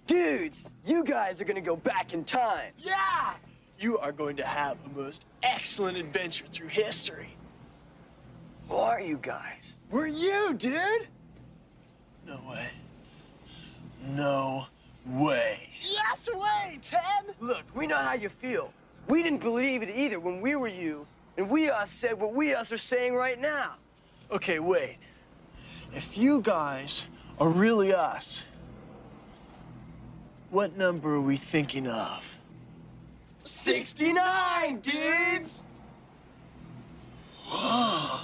Dudes, you guys are gonna go back in time. Yeah! You are going to have a most excellent adventure through history. Who are you guys? We're you, dude! No way. No way. Yes way, Ted! Look, we know how you feel. We didn't believe it either when we were you, and we us said what we us are saying right now. Okay, wait. If you guys are really us, what number are we thinking of? 69, dudes! Whoa.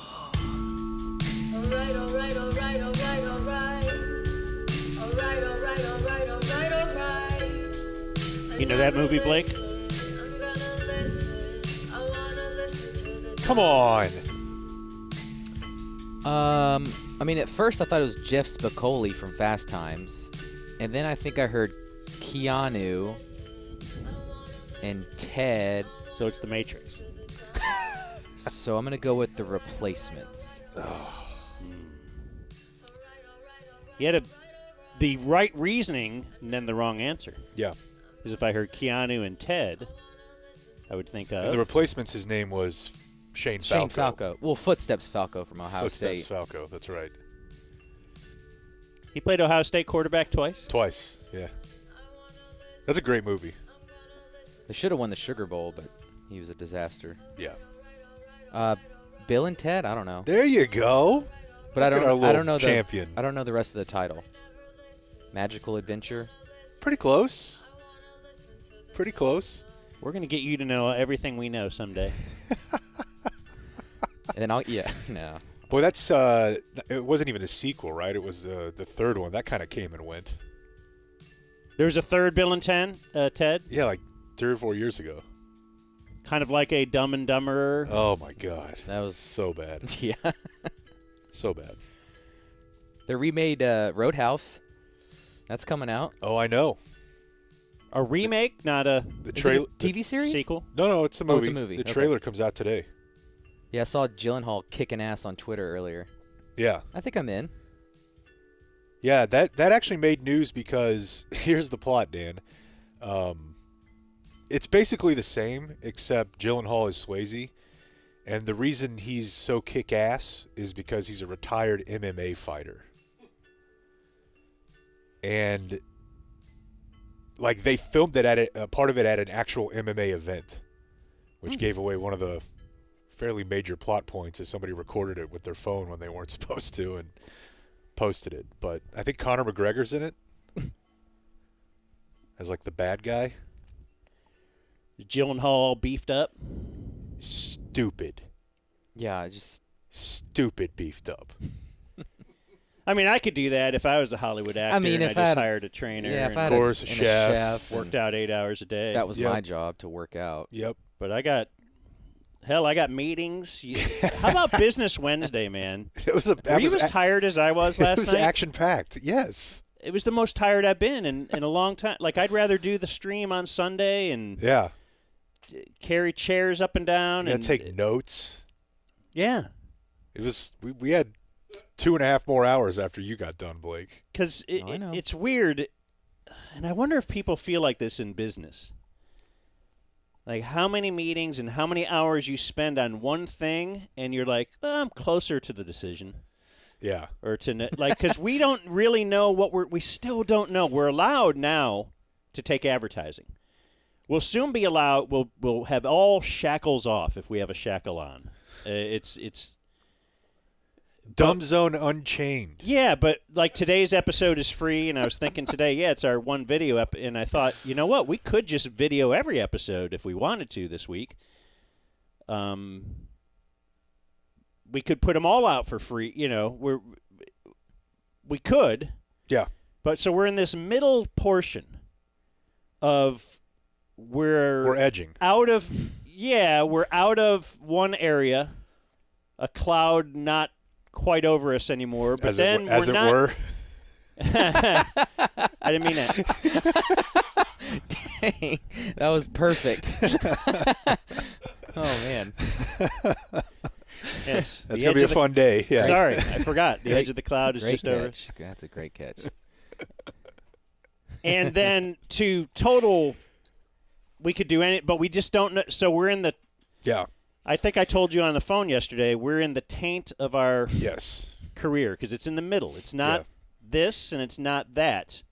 Alright, alright, alright, alright, alright. Alright, alright, alright, alright, alright. You know that movie, Blake? Come on. I mean, at first I thought it was Jeff Spicoli from Fast Times, and then I think I heard Keanu and Ted. So it's The Matrix. So I'm gonna go with The Replacements. You had the right reasoning and then the wrong answer. Yeah. Because if I heard Keanu and Ted, I would think of... And The Replacements, his name was Shane Falco. Shane Falco. Well, Footsteps Falco from Ohio State. Footsteps Falco, that's right. He played Ohio State quarterback twice? Twice, yeah. That's a great movie. They should have won the Sugar Bowl, but he was a disaster. Yeah. Bill and Ted, I don't know. There you go. But I don't know champion. I don't know the rest of the title. Magical Adventure. Pretty close. Pretty close. We're going to get you to know everything we know someday. And then no. Boy, that's it wasn't even a sequel, right? It was the third one. That kind of came and went. There's a third Bill and Ted? Yeah, like 3 or 4 years ago. Kind of like a Dumb and Dumber. Oh my God, that was so bad. Yeah, so bad. They remade Roadhouse. That's coming out. Oh, I know. A remake, not a TV series? Sequel? No, it's a movie. Oh, it's a movie. The Okay. trailer comes out today. Yeah, I saw Gyllenhaal kicking ass on Twitter earlier. Yeah. I think I'm in. Yeah, that actually made news because here's the plot, Dan. It's basically the same, except Gyllenhaal is Swayze. And the reason he's so kick-ass is because he's a retired MMA fighter. And, like, they filmed it at part of it at an actual MMA event, which gave away one of the fairly major plot points as somebody recorded it with their phone when they weren't supposed to and posted it. But I think Conor McGregor's in it as, like, the bad guy. Is Gyllenhaal all beefed up? Stupid. Yeah, just stupid beefed up. I mean, I could do that if I was a Hollywood actor. I mean, and if I just I had, hired a trainer. Yeah, if I and had of course, a chef. worked out 8 hours a day. That was my job, to work out. Yep. But I got meetings. How about Business Wednesday, man? Were you as tired as I was last night? It was action-packed, yes. It was the most tired I've been in a long time. Like, I'd rather do the stream on Sunday and carry chairs up and down. And take notes. Yeah. It was we had 2.5 more hours after you got done, Blake. Because it's weird, and I wonder if people feel like this in business. Like, how many meetings and how many hours you spend on one thing, and you're like, I'm closer to the decision. Yeah. Or to, like, because we don't really know we still don't know. We're allowed now to take advertising. We'll soon be allowed, we'll have all shackles off if we have a shackle on. It's Dumb Zone Unchained. Yeah, but like today's episode is free, and I was thinking today, it's our one video and I thought, you know what, we could just video every episode if we wanted to this week. We could put them all out for free, we could. Yeah. But so we're in this middle portion of we're edging. We're out of one area, a cloud not quite over us anymore, but then as we're it not. were. I didn't mean that. Dang, that was perfect. Oh man. Yes, that's gonna be a fun day. Yeah. Sorry, I forgot. The edge of the cloud is just over. That's a great catch. And then to total, we could do any, but we just don't know. So we're in the. Yeah. I think I told you on the phone yesterday. We're in the taint of our career because it's in the middle. It's not this and it's not that,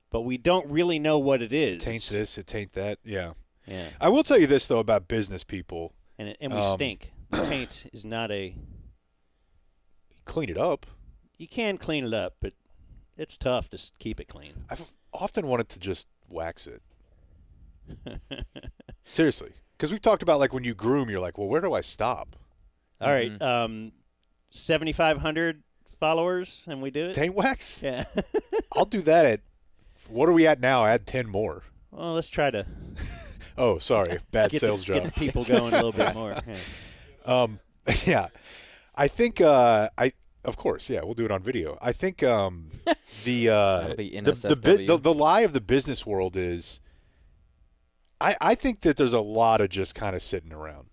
but we don't really know what it is. It taints this, it taint that. Yeah. Yeah. I will tell you this though about business people. And we stink. The taint is not a. Clean it up. You can clean it up, but it's tough to keep it clean. I've often wanted to just wax it. Seriously. Because we've talked about, like, when you groom, you're like, well, where do I stop? All right. 7,500 followers, and we do it? Taint wax? Yeah. I'll do that at, what are we at now? Add 10 more. Well, let's try to. Oh, sorry. Bad sales job. Get the people going a little bit more. Yeah. Yeah. I think, of course, yeah, we'll do it on video. I think That'll be NSFW. the lie of the business world is, I think that there's a lot of just kind of sitting around.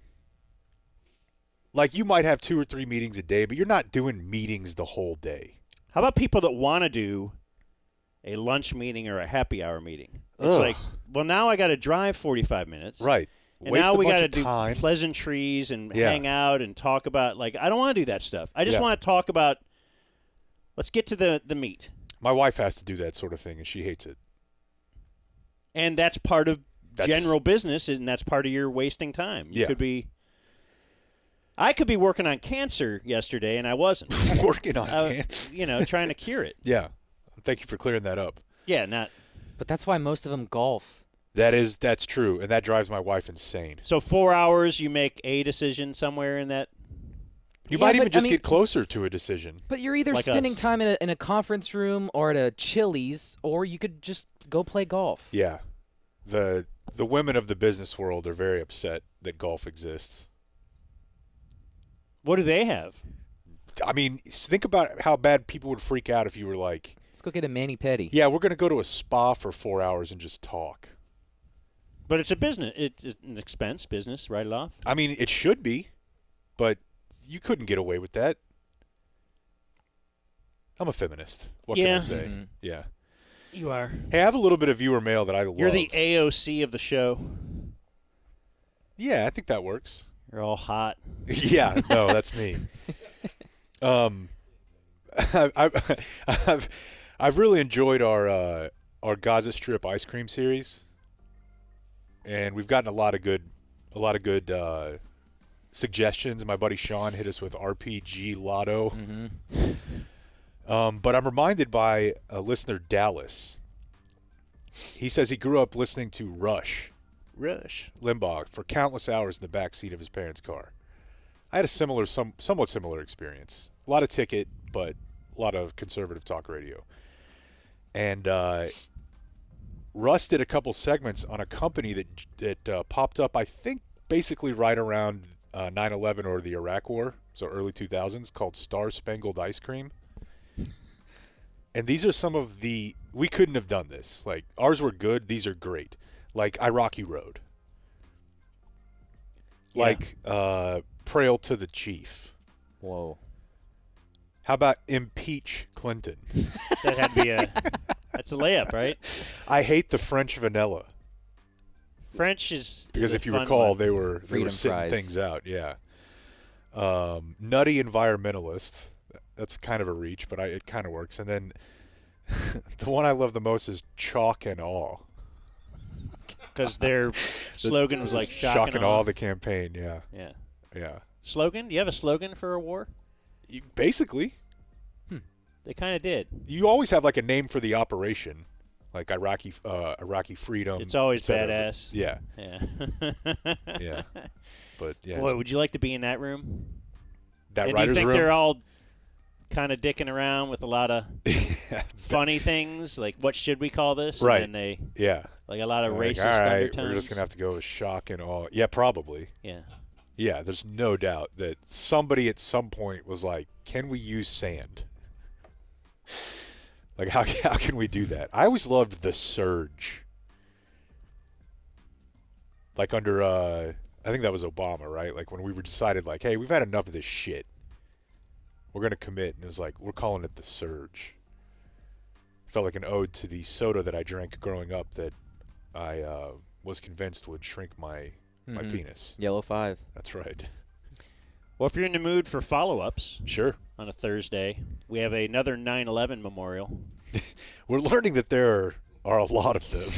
Like, you might have 2 or 3 meetings a day, but you're not doing meetings the whole day. How about people that want to do a lunch meeting or a happy hour meeting? It's like, well, now I got to drive 45 minutes. Right. And Waste now a we bunch got to of do time. pleasantries and hang out and talk about, like, I don't want to do that stuff. I just want to talk about, let's get to the meat. My wife has to do that sort of thing, and she hates it. And that's part of general business, and that's part of your wasting time. You could be. I could be working on cancer yesterday, and I wasn't. Working on cancer? You know, trying to cure it. Yeah. Thank you for clearing that up. Yeah, not. But that's why most of them golf. That's true, and that drives my wife insane. So 4 hours, you make a decision somewhere in that. You might even just get closer to a decision. But you're either Like spending us. time in a conference room or at a Chili's, or you could just go play golf. Yeah. The women of the business world are very upset that golf exists. What do they have? I mean, think about how bad people would freak out if you were like, Let's go get a mani-pedi. yeah, we're going to go to a spa for 4 hours and just talk. But it's a business. It's an expense business. Write it off. I mean, it should be, but you couldn't get away with that. I'm a feminist. What can I say? Mm-hmm. Yeah. You are. Hey, I have a little bit of viewer mail that I love. You're the AOC of the show. Yeah, I think that works. You're all hot. Yeah, no, that's me. I've really enjoyed our Gaza Strip ice cream series, and we've gotten a lot of good suggestions. My buddy Sean hit us with RPG Lotto. But I'm reminded by a listener, Dallas. He says he grew up listening to Rush Limbaugh for countless hours in the back seat of his parents' car. I had a somewhat similar experience. A lot of Ticket, but a lot of conservative talk radio. And Russ did a couple segments on a company that popped up, I think, basically right around 9/11 or the Iraq War, so early 2000s, called Star Spangled Ice Cream. And these are some of we couldn't have done this. Like, ours were good. These are great. Like Iraqi Road. Yeah. Like Prail to the Chief. Whoa. How about Impeach Clinton? That had to be that's a layup, right? I hate the French vanilla. French is Because a if you fun recall, one. they were Freedom sitting fries. things out. Yeah. Nutty environmentalist. That's kind of a reach, but it kind of works. And then the one I love the most is Chalk and Awe. Because their slogan was like shock and awe. the campaign. Yeah. Yeah. Yeah. Slogan? Do you have a slogan for a war? Basically, They kind of did. you always have like a name for the operation, like Iraqi freedom. It's always et cetera. badass. Yeah. Yeah. Yeah. But yeah. Boy, would you like to be in that room? that And do you writer's think room. they're all kind of dicking around with a lot of funny things? Like, what should we call this? Right. And then Yeah. like a lot of Like, racist all right, undertones. we're just gonna have to go with shock and awe. Yeah, probably. Yeah. Yeah, there's no doubt that somebody at some point was like, "Can we use sand? Like, how can we do that?" I always loved the surge. Like under, I think that was Obama, right? Like when we were decided, like, "Hey, we've had enough of this shit. We're gonna commit," and it was like, we're calling it the surge. felt like an ode to the soda that I drank growing up that I was convinced would shrink my penis. Yellow 5. That's right. Well, if you're in the mood for follow-ups Sure. on a Thursday, we have another 9/11 memorial. We're learning that there are a lot of them.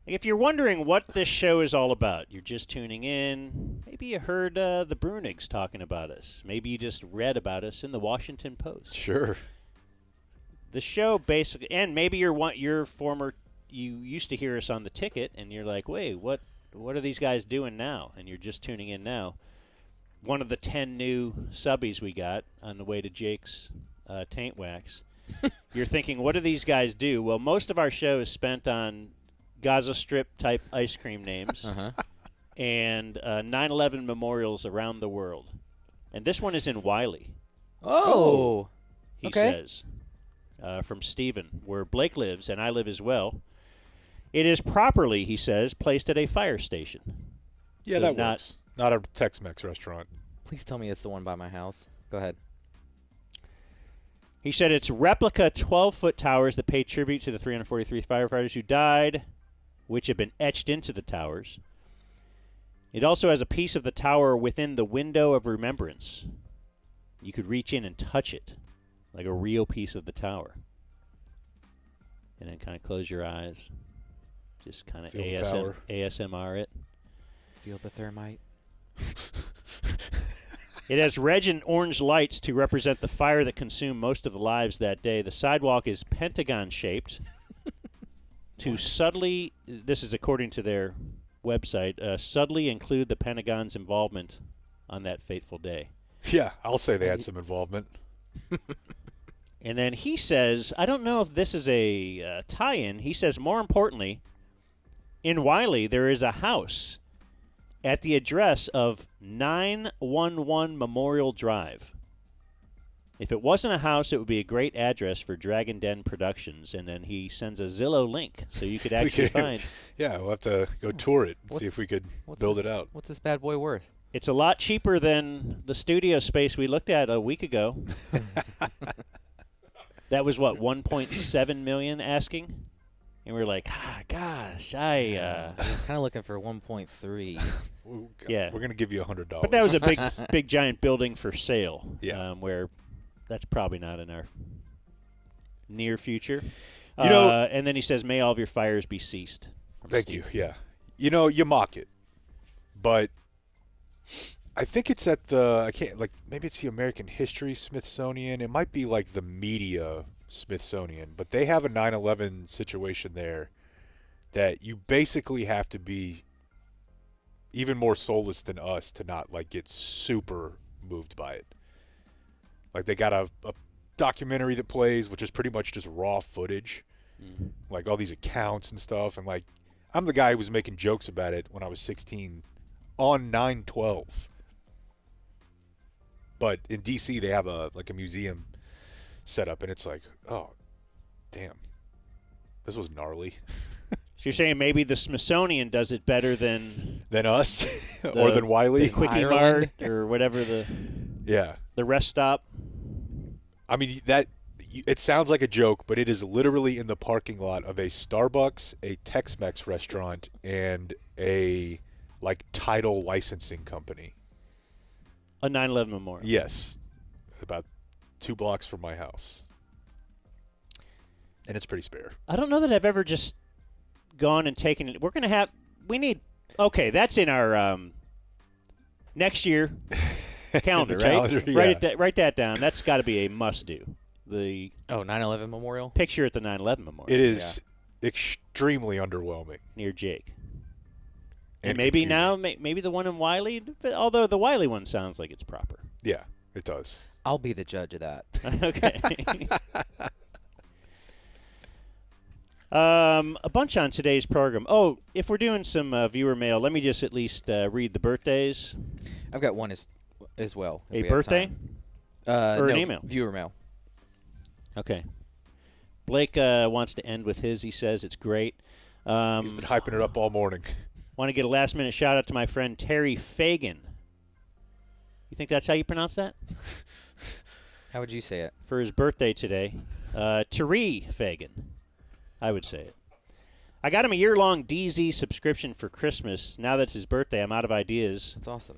If you're wondering what this show is all about, you're just tuning in. Maybe you heard the Brunigs talking about us. Maybe you just read about us in the Washington Post. Sure. The show basically, and maybe you used to hear us on the ticket, and you're like, wait, what are these guys doing now? And you're just tuning in now. One of the 10 new subbies we got on the way to Jake's taint wax. You're thinking, what do these guys do? Well, most of our show is spent on Gaza Strip type ice cream names and 9/11 memorials around the world. And this one is in Wiley. Oh. He Okay. says, from Stephen, where Blake lives and I live as well. It is properly, he says, placed at a fire station. Yeah, So that not- works. Not a Tex-Mex restaurant. Please tell me it's the one by my house. Go ahead. He said it's replica 12-foot towers that pay tribute to the 343 firefighters who died, which have been etched into the towers. It also has a piece of the tower within the window of remembrance. You could reach in and touch it, like a real piece of the tower. And then kind of close your eyes. Just kind of Feel the power. ASMR it. Feel the thermite. It has red and orange lights to represent the fire that consumed most of the lives that day. The sidewalk is pentagon-shaped to subtly, this is according to their website, subtly include the Pentagon's involvement on that fateful day. Yeah, I'll say they had some involvement. And then he says, I don't know if this is a tie-in. He says, more importantly, in Wiley, there is a house at the address of 911 Memorial Drive. If it wasn't a house, it would be a great address for Dragon Den Productions. And then he sends a Zillow link so you could actually find. Yeah, we'll have to go tour it and see if we could build it out. What's this bad boy worth? It's a lot cheaper than the studio space we looked at a week ago. That was, what, $1.7 million asking? And we were like, gosh, I'm kind of looking for 1.3. Yeah. We're going to give you $100. But that was a big giant building for sale. Yeah. Where that's probably not in our near future. You know- And then he says, may all of your fires be ceased. Thank you, yeah. You know, you mock it, but I think it's at maybe it's the American History Smithsonian. It might be like the media Smithsonian, but they have a 9/11 situation there that you basically have to be even more soulless than us to not like get super moved by it. Like they got a documentary that plays, which is pretty much just raw footage, like all these accounts and stuff. And like, I'm the guy who was making jokes about it when I was 16 on 9/12. But in D.C. they have a museum set up, and it's like, oh, damn, this was gnarly. So you're saying maybe the Smithsonian does it better than Than us or than Wiley. the Quickie Ireland? Mart or whatever Yeah. the rest stop? I mean, it sounds like a joke, but it is literally in the parking lot of a Starbucks, a Tex-Mex restaurant, and a title licensing company. A 9/11 memorial. Yes, about 2 blocks from my house, and it's pretty spare. I don't know that I've ever just gone and taken it. Okay, that's in our next year calendar, The right? calendar, yeah. Write that down. That's got to be a must-do. The 9/11 memorial? picture at the 9/11 memorial. It is extremely underwhelming. Near Jake. And And maybe confusing. now, maybe the one in Wiley, although the Wiley one sounds like it's proper. Yeah, it does. I'll be the judge of that. Okay. A bunch on today's program. Oh, if we're doing some viewer mail, let me just at least read the birthdays. I've got one as well. if A we have birthday? time. Or an no, email? Viewer mail. Okay. Blake wants to end with his. He says it's great. He's been hyping it up all morning. Want to get a last-minute shout-out to my friend Terry Fagan. You think that's how you pronounce that? How would you say it? For his birthday today. Tari Fagan, I would say it. I got him a year-long DZ subscription for Christmas. Now that's his birthday, I'm out of ideas. That's awesome.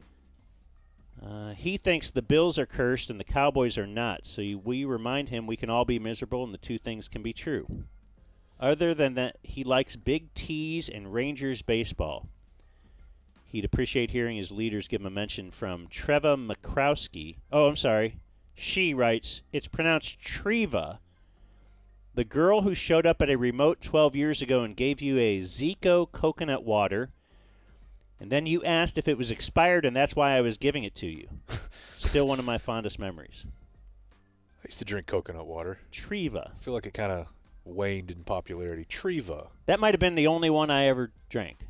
He thinks the Bills are cursed and the Cowboys are not, so we remind him we can all be miserable and the two things can be true. Other than that, he likes Big T's and Rangers baseball. He'd appreciate hearing his leaders give him a mention from Treva Makrowski. Oh, I'm sorry. She writes, it's pronounced Treva. The girl who showed up at a remote 12 years ago and gave you a Zico coconut water, and then you asked if it was expired, and that's why I was giving it to you. Still one of my fondest memories. I used to drink coconut water. Treva. I feel like it kind of waned in popularity. Treva. That might have been the only one I ever drank,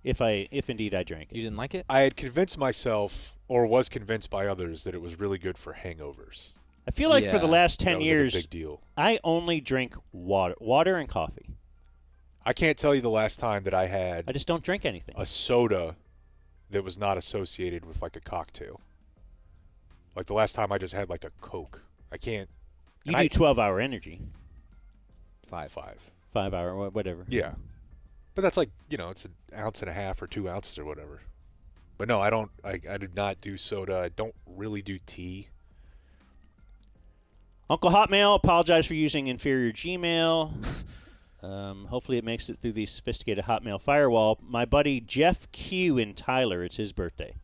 if indeed I drank it. You didn't like it? I had convinced myself, or was convinced by others, that it was really good for hangovers. I feel like for the last 10 That was years, like a big deal. I only drink water and coffee. I can't tell you the last time that I had I just don't drink anything. a soda that was not associated with like a cocktail. Like the last time I just had like a Coke. I can't. You do 12-hour energy. 5. 5-hour, whatever. Yeah. But that's like, it's an ounce and a half or 2 ounces or whatever. But no, I don't. I do not do soda. I don't really do tea. Uncle Hotmail, apologize for using inferior Gmail. Hopefully it makes it through the sophisticated Hotmail firewall. My buddy Jeff Q in Tyler, it's his birthday.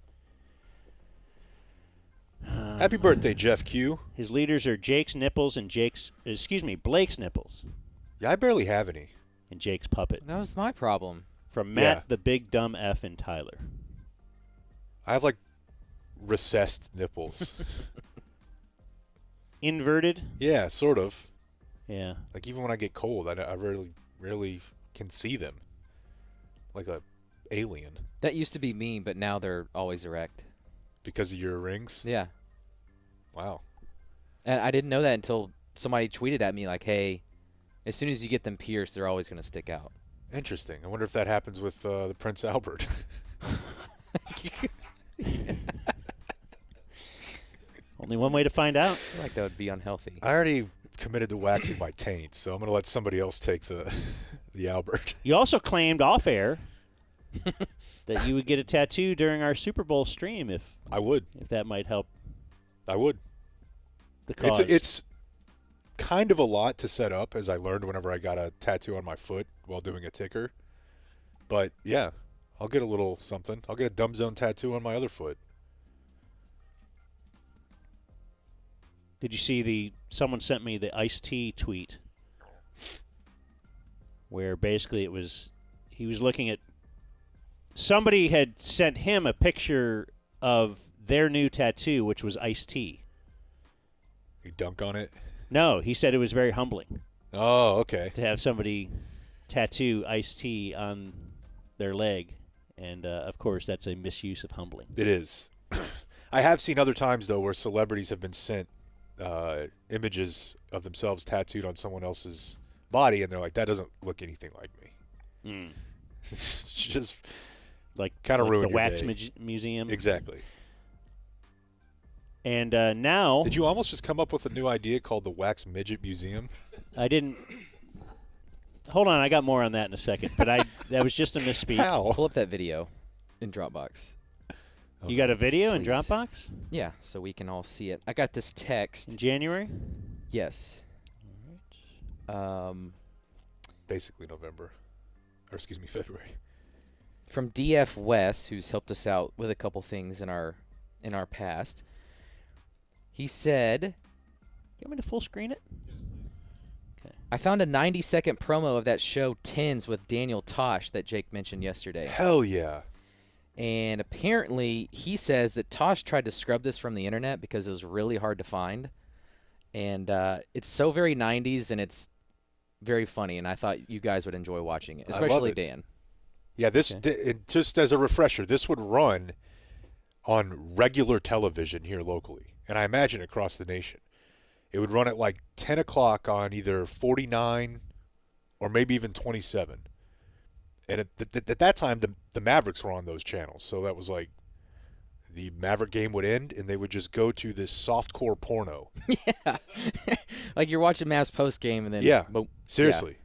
Happy birthday, Jeff Q. His leaders are Blake's Nipples. Yeah, I barely have any. And Jake's Puppet. That was my problem. From Matt, Yeah. the Big Dumb F in Tyler. I have like recessed nipples. Inverted? Yeah, sort of. Yeah. Like even when I get cold, I rarely can see them. Like a alien. That used to be me, but now they're always erect. Because of your rings? Yeah. Wow. And I didn't know that until somebody tweeted at me like, hey, as soon as you get them pierced, they're always going to stick out. Interesting. I wonder if that happens with the Prince Albert. Only one way to find out. I feel like that would be unhealthy. I already committed to waxing my taint, so I'm going to let somebody else take the Albert. You also claimed off air that you would get a tattoo during our Super Bowl stream if I would. If that might help I would. the cause. It's kind of a lot to set up, as I learned whenever I got a tattoo on my foot while doing a ticker. But, yeah, I'll get a little something. I'll get a Dumb Zone tattoo on my other foot. Did you see someone sent me the Ice-T tweet where basically he was looking at, somebody had sent him a picture of their new tattoo, which was Ice-T. You dunk on it? No, he said it was very humbling. Oh, okay. To have somebody tattoo Ice-T on their leg. And, of course, that's a misuse of humbling. It is. I have seen other times, though, where celebrities have been sent images of themselves tattooed on someone else's body, and they're like, that doesn't look anything like me. It's just like kind of ruined the your Wax day. Museum. Exactly. And now... Did you almost just come up with a new idea called the Wax Midget Museum? I didn't... Hold on, I got more on that in a second, but that was just a misspeak. How? Pull up that video in Dropbox. You got a video in Please. Dropbox? Yeah, so we can all see it. I got this text. In January? Yes. Basically November. Or, excuse me, February. From DF West, who's helped us out with a couple things in our past. He said, You want me to full screen it? I found a 90-second promo of that show Tens with Daniel Tosh that Jake mentioned yesterday. Hell yeah. And apparently he says that Tosh tried to scrub this from the internet because it was really hard to find. And it's so very 90s, and it's very funny, and I thought you guys would enjoy watching it, especially Dan. Yeah, just as a refresher, this would run on regular television here locally, and I imagine across the nation. It would run at like 10 o'clock on either 49 or maybe even 27. And at that time, the Mavericks were on those channels, so that was like the Maverick game would end, and they would just go to this softcore porno. Yeah. Like you're watching Mavs post game and then boom. Seriously.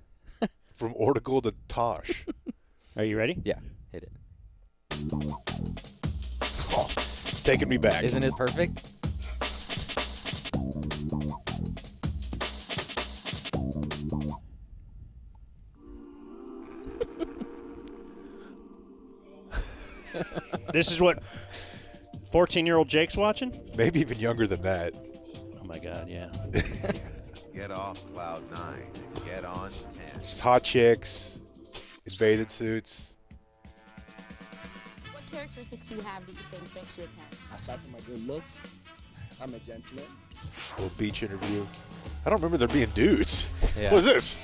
From Orticle to Tosh. Are you ready? Yeah. Hit it. Oh, taking me back. Isn't it perfect? This is what 14-year-old Jake's watching? Maybe even younger than that. Oh, my God, yeah. Get off cloud 9 and get on 10. Just hot chicks in bathing suits. What characteristics do you have that you think makes you a 10? Aside from my good looks, I'm a gentleman. Little beach interview. I don't remember there being dudes. Yeah. What is this?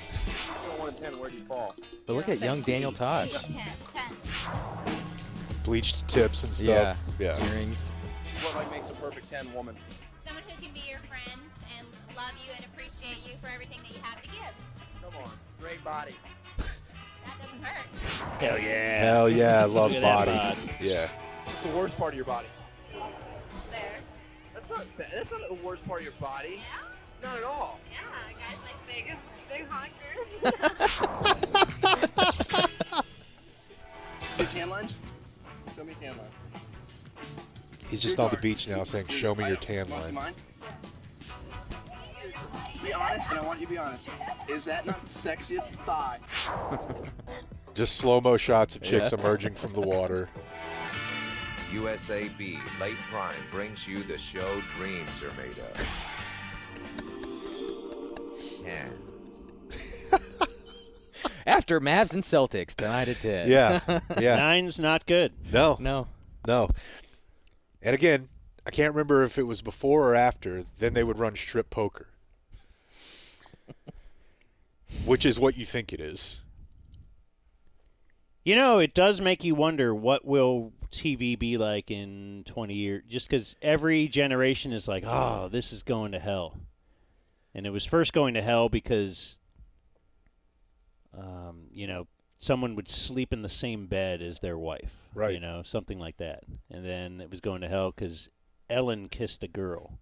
1 to 10, where do you fall? But look at young Daniel Tosh. 10. Bleached tips and stuff. Yeah. Earrings. What makes a perfect 10 woman? Someone who can be your friend and love you and appreciate you for everything that you have to give. Come on, great body. That doesn't hurt. Hell yeah. Hell yeah, I love Look at that body. bod. Yeah. What's the worst part of your body? There. That's not the worst part of your body. Yeah? Not at all. Yeah, guys like big honkers. Your tan lines? Show me tan lines. He's just on the beach now saying, show me your tan Want to see lines. mine? Be honest, and I want you to be honest. Is that not the sexiest thigh? Just slow-mo shots of chicks emerging from the water. USAB Late Prime brings you the show dreams are made of. 10. After Mavs and Celtics, tonight at 10. Yeah. Yeah. 9's not good. No. No. No. And again, I can't remember if it was before or after. Then they would run strip poker, which is what you think it is. You know, it does make you wonder what will TV be like in 20 years, just because every generation is like, oh, this is going to hell. And it was first going to hell because, someone would sleep in the same bed as their wife. Right. Something like that. And then it was going to hell because Ellen kissed a girl.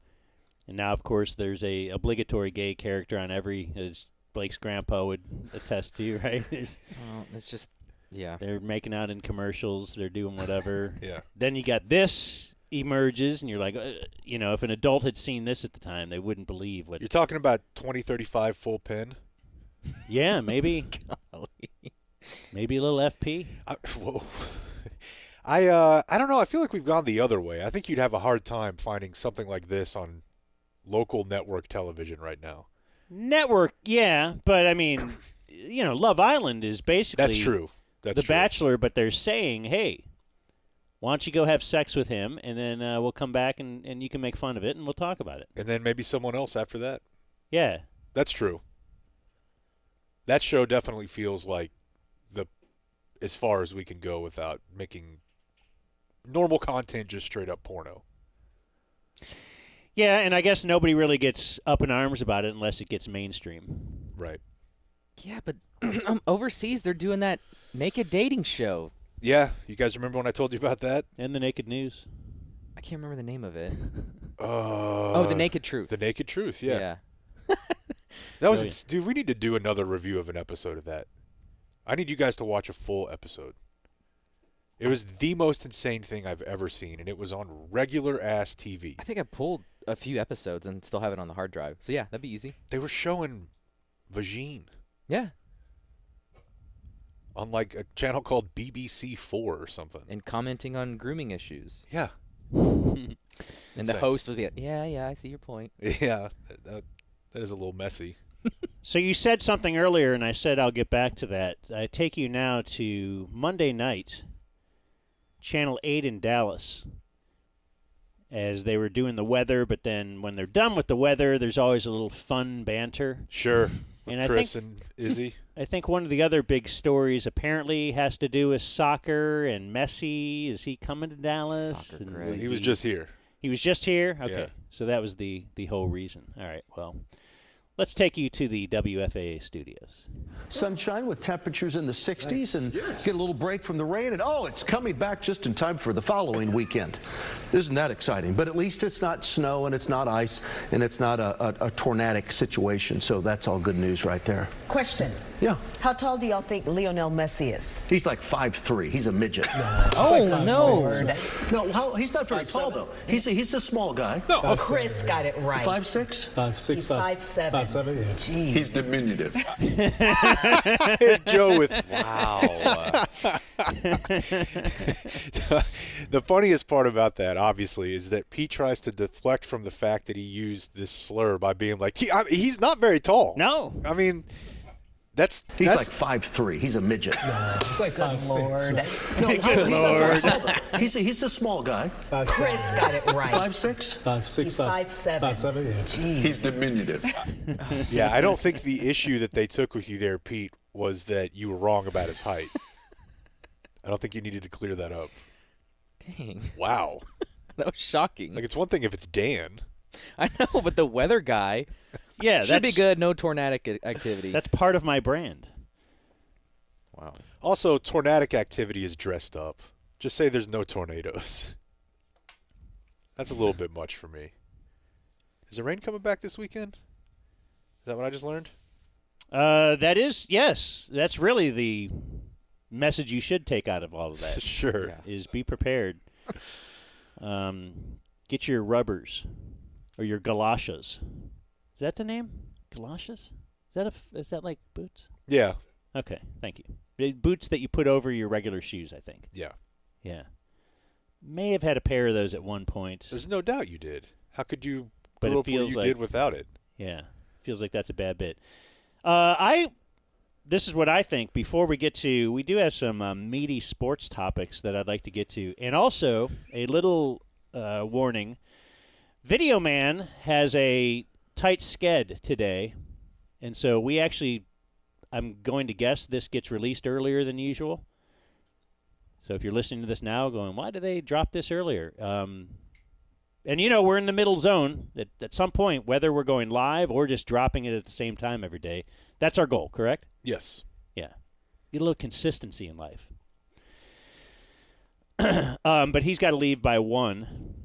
And now, of course, there's a obligatory gay character on every, as Blake's grandpa would attest to, right? Well, it's just, yeah. They're making out in commercials. They're doing whatever. Yeah. Then you got this emerges, and you're like, if an adult had seen this at the time, they wouldn't believe what. You're talking about 2035 full pin? Yeah, maybe. Maybe a little FP. Whoa. I don't know. I feel like we've gone the other way. I think you'd have a hard time finding something like this on local network television right now. Network, yeah, but I mean, Love Island is basically That's true. That's The true. Bachelor, but they're saying, hey, why don't you go have sex with him, and then we'll come back and you can make fun of it, and we'll talk about it. And then maybe someone else after that. Yeah. That's true. That show definitely feels like as far as we can go without making normal content just straight up porno. Yeah, and I guess nobody really gets up in arms about it unless it gets mainstream. Right. Yeah, but overseas they're doing that naked dating show. Yeah, you guys remember when I told you about that? And the Naked News. I can't remember the name of it. Oh, The Naked Truth. The Naked Truth, yeah. Yeah. That was dude, we need to do another review of an episode of that. I need you guys to watch a full episode. It was the most insane thing I've ever seen, and it was on regular-ass TV. I think I pulled a few episodes and still have it on the hard drive. So, yeah, that'd be easy. They were showing vagine Yeah. on, like, a channel called BBC4 or something. And commenting on grooming issues. Yeah. And the Insane. host would be like, yeah, I see your point. Yeah, that is a little messy. So you said something earlier, and I said I'll get back to that. I take you now to Monday night, Channel 8 in Dallas, as they were doing the weather, but then when they're done with the weather, there's always a little fun banter. Sure. With And I Chris think- and Izzy. I think one of the other big stories apparently has to do with soccer and Messi. Is he coming to Dallas? Soccer And craze. He was just here. He was just here? Okay. Yeah. So that was the whole reason. All right. Well, let's take you to the WFAA studios. Sunshine with temperatures in the 60s and get a little break from the rain. And, it's coming back just in time for the following weekend. Isn't that exciting? But at least it's not snow and it's not ice and it's not a tornadic situation. So that's all good news right there. Question. Yeah. How tall do y'all think Lionel Messi is? He's like 5'3". He's a midget. No. No, he's not very tall, though. He's a small guy. No. Chris got it right. 5'6"? 5'6". He's 5'7". 5'7", yeah. Jeez. He's diminutive. Joe with wow. The funniest part about that, obviously, is that Pete tries to deflect from the fact that he used this slur by being like, he's not very tall. No. I mean, he's like 5'3". He's a midget. He's like 5'6". No, Good Lord. He's a small guy. Chris got it right. 5'6"? 5'6", He's 5'7". 5'7", yeah. Jeez. He's diminutive. Yeah, I don't think the issue that they took with you there, Pete, was that you were wrong about his height. I don't think you needed to clear that up. Dang. Wow. That was shocking. Like, it's one thing if it's Dan. I know, but the weather guy should be good. No tornadic activity. That's part of my brand. Wow. Also, tornadic activity is dressed up. Just say there's no tornadoes. That's a little bit much for me. Is the rain coming back this weekend? Is that what I just learned? That is, yes. That's really the message you should take out of all of that. Sure. Is be prepared. Get your rubbers or your galoshes. Is that the name? Galoshes? Is that like boots? Yeah. Okay, thank you. The boots that you put over your regular shoes, I think. Yeah. Yeah. May have had a pair of those at one point. There's no doubt you did. How could you But grow it up where feels you like, did without it? Yeah. Feels like that's a bad bit. This is what I think. Before we get to, we do have some meaty sports topics that I'd like to get to. And also, a little warning. Video Man has a tight sked today. And so we actually, I'm going to guess this gets released earlier than usual. So if you're listening to this now going, why did they drop this earlier? And, we're in the middle zone. At some point, whether we're going live or just dropping it at the same time every day, that's our goal, correct? Yes. Yeah. Get a little consistency in life. But he's got to leave by 1.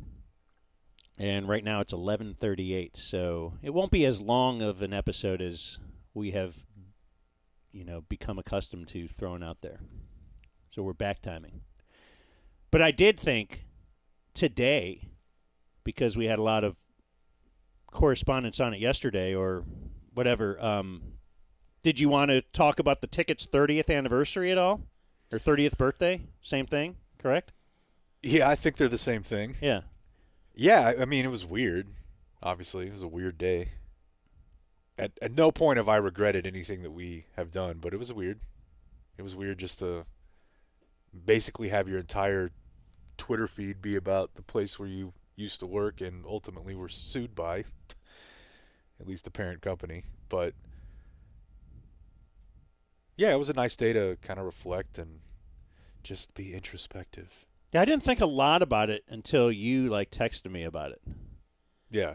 And right now it's 11:38. So it won't be as long of an episode as we have, become accustomed to throwing out there. So we're back timing. But I did think today, because we had a lot of correspondence on it yesterday or whatever, did you want to talk about the Ticket's 30th anniversary at all? Or 30th birthday? Same thing, correct? Yeah, I think they're the same thing. Yeah. Yeah, I mean, it was weird. Obviously, it was a weird day. At no point have I regretted anything that we have done, but it was weird. It was weird just to basically have your entire Twitter feed be about the place where you used to work and ultimately were sued by, at least the parent company. But yeah, it was a nice day to kind of reflect and just be introspective. Yeah, I didn't think a lot about it until you texted me about it. Yeah.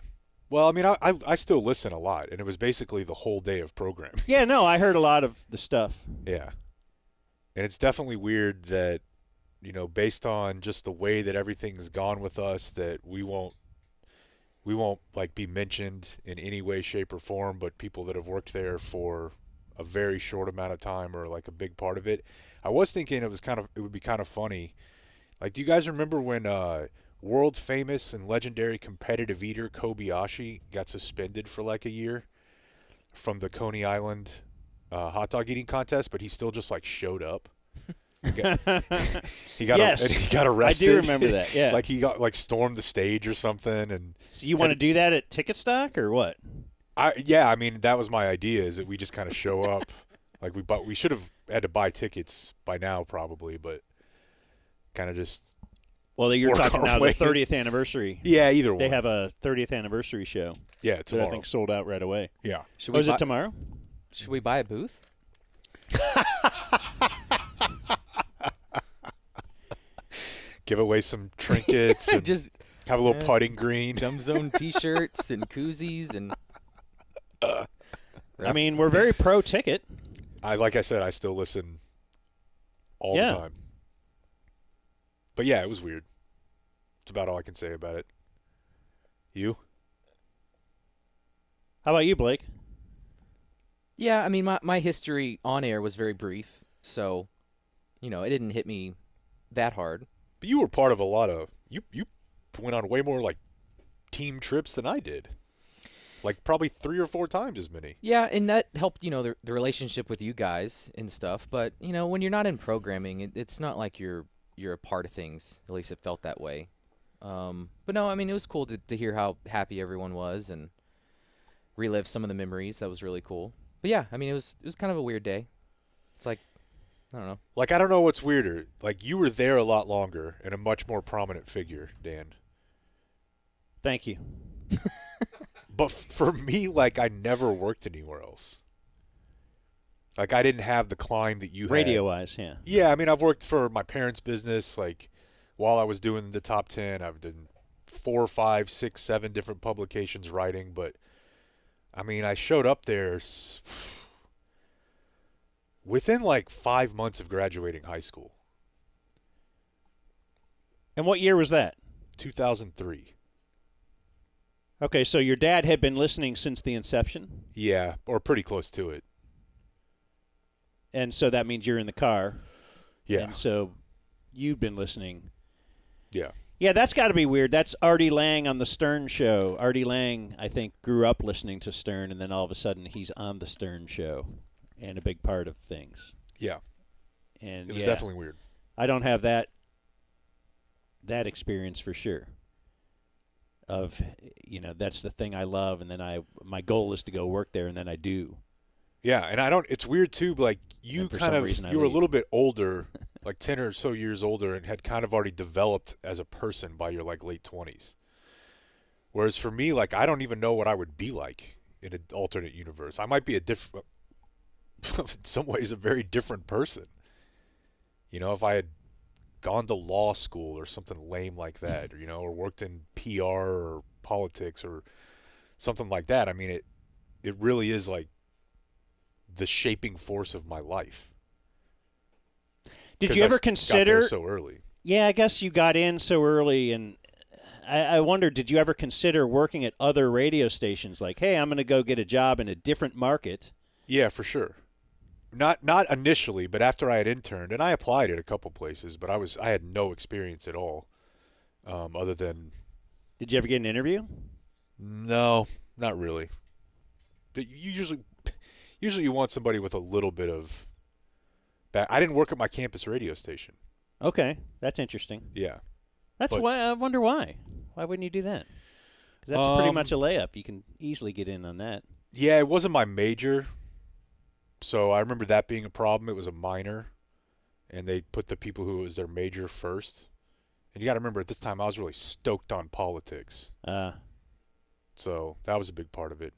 Well, I mean, I still listen a lot, and it was basically the whole day of programming. Yeah, no, I heard a lot of the stuff. Yeah. And it's definitely weird that, based on just the way that everything's gone with us, that we won't be mentioned in any way, shape, or form, but people that have worked there for a very short amount of time are a big part of it. I was thinking it would be kind of funny. Do you guys remember when world famous and legendary competitive eater Kobayashi got suspended for a year from the Coney Island hot dog eating contest, but he still just showed up? He got arrested. I do remember that. Yeah, he got stormed the stage or something. And so you want to do that at Ticket Stock or what? I mean that was my idea. Is that we just kind of show up, we should have had to buy tickets by now probably, but kind of just. Well, you're talking now the 30th anniversary. Yeah, either one. They have a 30th anniversary show. Yeah, tomorrow. That I think sold out right away. Yeah. Is it tomorrow? Should we buy a booth? Give away some trinkets and just have a little putting green. Dumb Zone T-shirts and koozies and I mean, we're very pro ticket. Like I said, I still listen all the time. But yeah, it was weird. That's about all I can say about it. You? How about you, Blake? Yeah, I mean, my history on air was very brief, so, it didn't hit me that hard. But you were part of a lot of you went on way more like team trips than I did. Like probably 3 or 4 times as many. Yeah, and that helped, the relationship with you guys and stuff. But, when you're not in programming, it's not like you're a part of things. At least it felt that way. But no, I mean, it was cool to hear how happy everyone was and relive some of the memories. That was really cool. But yeah, I mean, it was kind of a weird day. It's like, I don't know. Like, I don't know what's weirder. Like, you were there a lot longer and a much more prominent figure, Dan. Thank you. But for me, like, I never worked anywhere else. Like, I didn't have the climb that you had. Radio-wise, yeah. Yeah, I mean, I've worked for my parents' business. Like, while I was doing the top 10, I've done 4, 5, 6, 7 different publications writing. But, I mean, I showed up there within, like, 5 months of graduating high school. And what year was that? 2003. Okay, so your dad had been listening since the inception? Yeah, or pretty close to it. And so that means you're in the car. Yeah. And so you've been listening. Yeah. Yeah, that's got to be weird. That's Artie Lang on the Stern Show. Artie Lang, I think, grew up listening to Stern, and then all of a sudden he's on the Stern Show and a big part of things. Yeah. And it was definitely weird. I don't have that experience for sure. Of, that's the thing I love, and then my goal is to go work there, and then I do. Yeah, and it's weird too, like you were a little bit older, like 10 or so years older, and had kind of already developed as a person by your like late 20s. Whereas for me, like I don't even know what I would be like in an alternate universe. I might be in some ways a very different person. If I had gone to law school or something lame like that, or worked in PR or politics or something like that. I mean, it really is like the shaping force of my life. Did you ever consider got there so early? Yeah, I guess you got in so early, and I wonder, did you ever consider working at other radio stations? Like, hey, I'm going to go get a job in a different market. Yeah, for sure. Not initially, but after I had interned, and I applied at a couple places, but I had no experience at all, other than. Did you ever get an interview? No, not really. But usually you want somebody with a little bit of. I didn't work at my campus radio station. Okay, that's interesting. Yeah, that's why I wonder why. Why wouldn't you do that? Because that's pretty much a layup. You can easily get in on that. Yeah, it wasn't my major. So I remember that being a problem. It was a minor, and they put the people who it was their major first. And you got to remember, at this time, I was really stoked on politics. So that was a big part of it.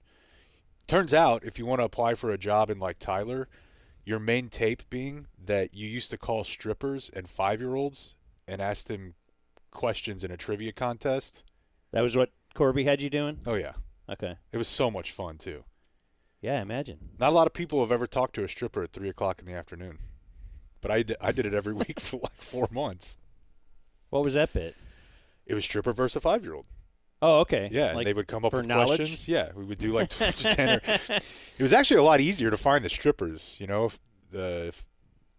Turns out, if you want to apply for a job in, like, Tyler, your main tape being that you used to call strippers and 5-year-olds and ask them questions in a trivia contest. That was what Corby had you doing? Oh, yeah. Okay. It was so much fun, too. Yeah, I imagine. Not a lot of people have ever talked to a stripper at 3 o'clock in the afternoon. But I did it every week for like 4 months. What was that bit? It was stripper versus a 5-year-old. Oh, okay. Yeah, like they would come up with knowledge? questions. Yeah, we would do like 10 or. It was actually a lot easier to find the strippers. The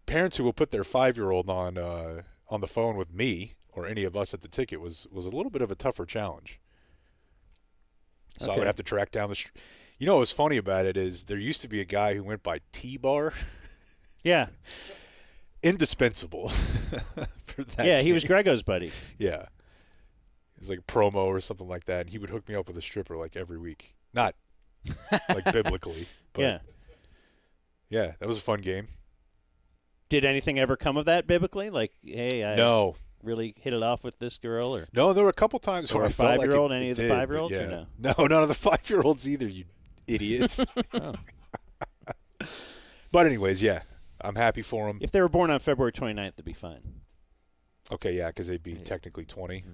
parents who will put their 5-year-old on the phone with me or any of us at the ticket was a little bit of a tougher challenge. So I would have to track down the. What was funny about it is there used to be a guy who went by T-Bar. Yeah. Indispensable for that. Yeah, he was Grego's buddy. Yeah. It was like a promo or something like that, and he would hook me up with a stripper like every week. Not like biblically, but yeah. Yeah, that was a fun game. Did anything ever come of that biblically? Like, hey, I really hit it off with this girl? Or no, there were a couple times where I felt like 5-year-old, it any of the did, 5-year-olds yeah. or no? No, none of the 5-year-olds either, you idiots. Oh. But anyways, yeah, I'm happy for them. If they were born on February 29th, it'd be fine. Okay, yeah, because they'd be technically 20.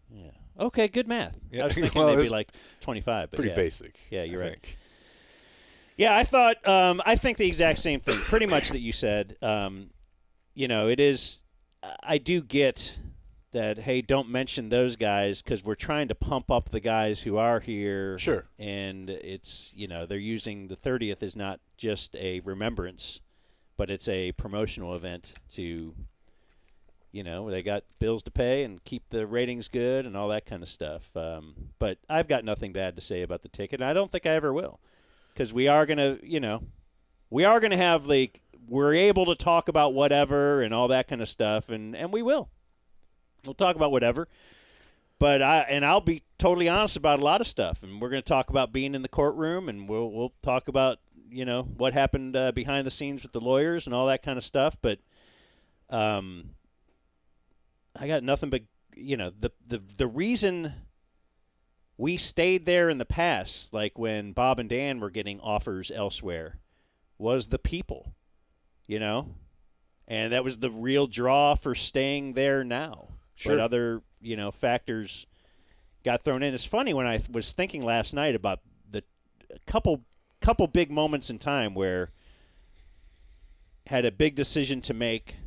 Yeah. Okay, good math. Yeah. I was thinking Well, they'd it be was like 25. But pretty yeah. basic. Yeah, you're I right. think. Yeah, I thought. I think the exact same thing, pretty much that you said. It is. I do get that. Hey, don't mention those guys because we're trying to pump up the guys who are here. Sure. And it's they're using the 30th is not just a remembrance, but it's a promotional event to. They got bills to pay and keep the ratings good and all that kind of stuff. But I've got nothing bad to say about the ticket, and I don't think I ever will. Because we are going to, have, we're able to talk about whatever and all that kind of stuff, and we will. We'll talk about whatever. But I'll be totally honest about a lot of stuff, and we're going to talk about being in the courtroom, and we'll talk about, what happened behind the scenes with the lawyers and all that kind of stuff. But I got nothing but, the reason we stayed there in the past, like when Bob and Dan were getting offers elsewhere, was the people, and that was the real draw for staying there now. Sure. But other, factors got thrown in. It's funny when I was thinking last night about the couple big moments in time where had a big decision to make.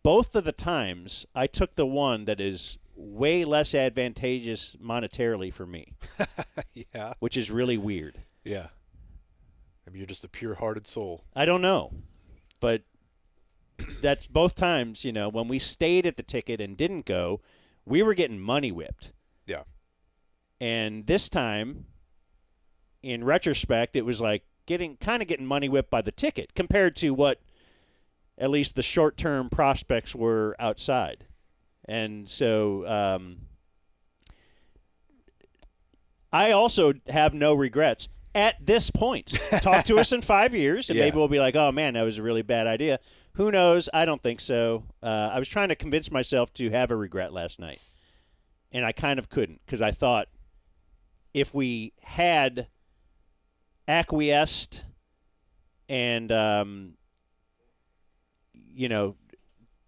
Both of the times, I took the one that is way less advantageous monetarily for me. Yeah. Which is really weird. Yeah. Maybe you're just a pure-hearted soul. I don't know. But that's both times, when we stayed at the ticket and didn't go, we were getting money whipped. Yeah. And this time, in retrospect, it was like getting money whipped by the ticket compared to what at least the short-term prospects were outside. And so I also have no regrets at this point. Talk to us in 5 years, and maybe we'll be like, oh, man, that was a really bad idea. Who knows? I don't think so. I was trying to convince myself to have a regret last night, and I kind of couldn't because I thought if we had acquiesced and,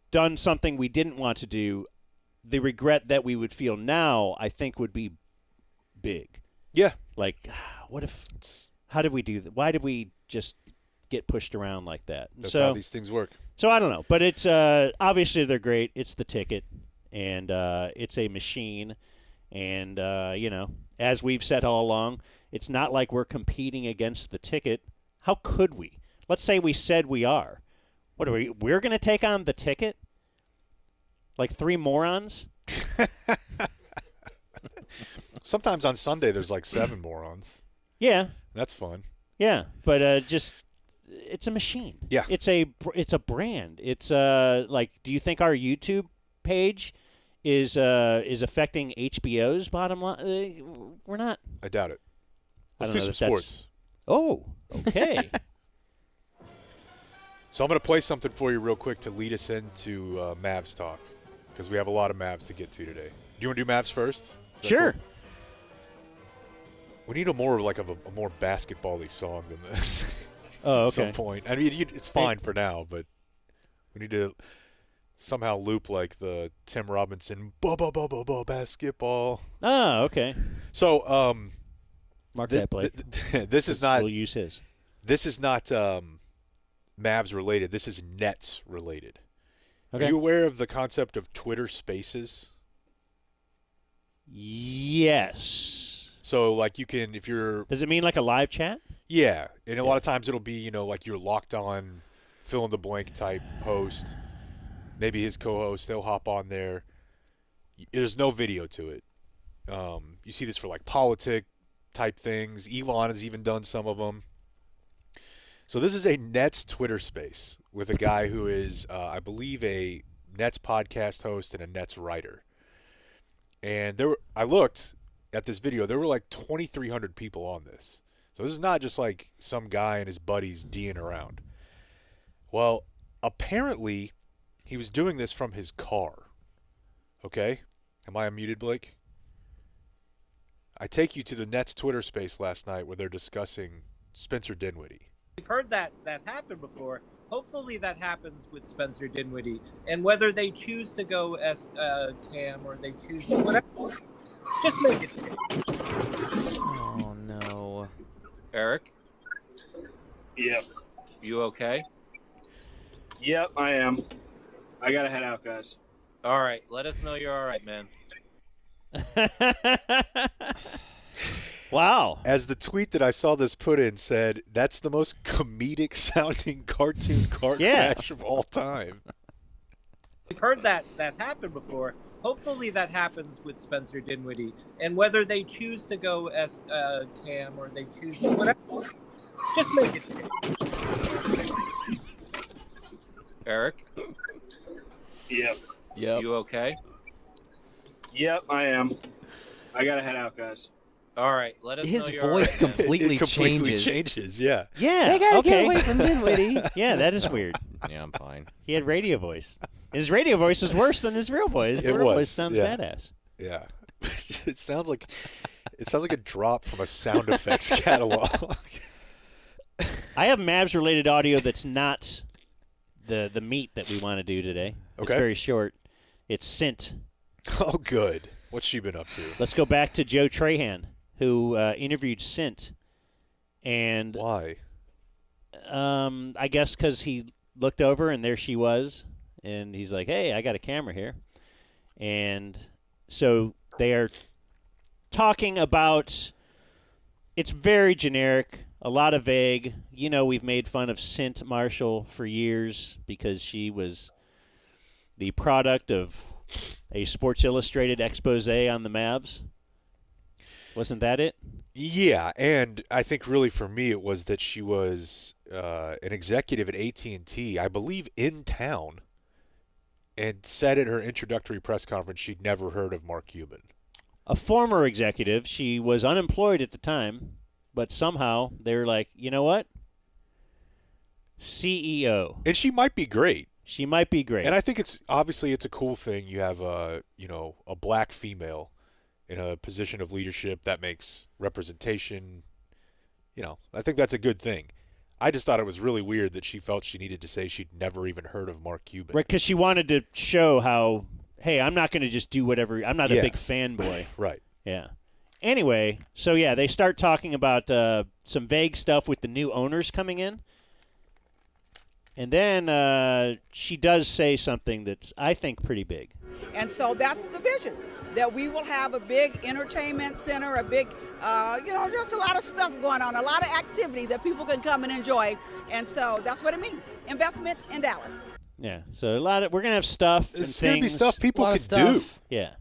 done something we didn't want to do, the regret that we would feel now, I think, would be big. Yeah. Like, how did we do that? Why did we just get pushed around like that? That's how these things work. So I don't know. But it's obviously they're great. It's the ticket, and it's a machine. And, as we've said all along, it's not like we're competing against the ticket. How could we? Let's say we said we are. What are we? We're going to take on the ticket? Like three morons? Sometimes on Sunday there's like 7 morons. Yeah. That's fun. Yeah, but it's a machine. Yeah. It's a brand. It's like, do you think our YouTube page is affecting HBO's bottom line? We're not. I doubt it. Let's I do don't some know sports. Oh, okay. So I'm going to play something for you real quick to lead us into Mavs talk because we have a lot of Mavs to get to today. Do you want to do Mavs first? Sure. Cool? We need a more basketball-y song than this. Oh, okay. At some point. I mean, it's fine for now, but we need to somehow loop like the Tim Robinson basketball. Oh, okay. So, mark that, Blake. This is not. We'll use his. This is not Mavs related. This is Nets related. Okay. Are you aware of the concept of Twitter Spaces? Yes. So, like, you can, if you're... Does it mean like a live chat? Yeah. And a lot of times it'll be, like you're locked on, fill-in-the-blank type host. Maybe his co-host, they'll hop on there. There's no video to it. You see this for, like, politic-type things. Elon has even done some of them. So this is a Nets Twitter space with a guy who is, I believe, a Nets podcast host and a Nets writer. And I looked at this video. There were like 2,300 people on this. So this is not just like some guy and his buddies D'ing around. Well, apparently he was doing this from his car. Okay? Am I unmuted, Blake? I take you to the Nets Twitter space last night where they're discussing Spencer Dinwiddie. We've heard that happen before. Hopefully that happens with Spencer Dinwiddie. And whether they choose to go as Cam or they choose to whatever, just make it. Oh, no. Eric, Yep. you okay? Yep, I am. I gotta head out, guys. All right, let us know you're all right, man. Wow. As the tweet that I saw this put in said, that's the most comedic sounding cartoon car crash of all time. We've heard that happen before. Hopefully that happens with Spencer Dinwiddie. And whether they choose to go as Cam or they choose to whatever, just make it. Eric? Yep. You okay? Yep, I am. I gotta head out, guys. All right, let us know His you're voice all right. completely It completely changes. changes, yeah. Yeah. They gotta okay. get away from Dinwiddie. Yeah, that is weird. Yeah, I'm fine. He had radio voice. His radio voice is worse than his real voice. His It real was, voice sounds yeah. badass. Yeah. It sounds like a drop from a sound effects catalog. I have Mavs related audio that's not the meat that we want to do today. It's Okay. very short. It's Sint. Oh, good. What's she been up to? Let's go back to Joe Trahan, who interviewed Sint. And why? I guess because he looked over and there she was. And he's like, hey, I got a camera here. And so they are talking about, it's very generic, a lot of vague. You know, we've made fun of Sint Marshall for years because she was the product of a Sports Illustrated expose on the Mavs. Wasn't that it? Yeah, and I think really for me it was that she was an executive at AT&T, I believe in town, and said at her introductory press conference she'd never heard of Mark Cuban. A former executive. She was unemployed at the time, but somehow they were like, you know what? CEO. And she might be great. She might be great. And I think it's obviously it's a cool thing. You have a black female in a position of leadership that makes representation. I think that's a good thing. I just thought it was really weird that she felt she needed to say she'd never even heard of Mark Cuban. Right, because she wanted to show how, hey, I'm not going to just do whatever. I'm not a big fanboy. Right. Yeah. Anyway, so yeah, they start talking about some vague stuff with the new owners coming in. And then she does say something that's, I think, pretty big. And so that's the vision, that we will have a big entertainment center, a big, just a lot of stuff going on, a lot of activity that people can come and enjoy. And so that's what it means, investment in Dallas. Yeah, so we're going to have stuff and It's things. going to be stuff people A lot could of do. stuff. Yeah.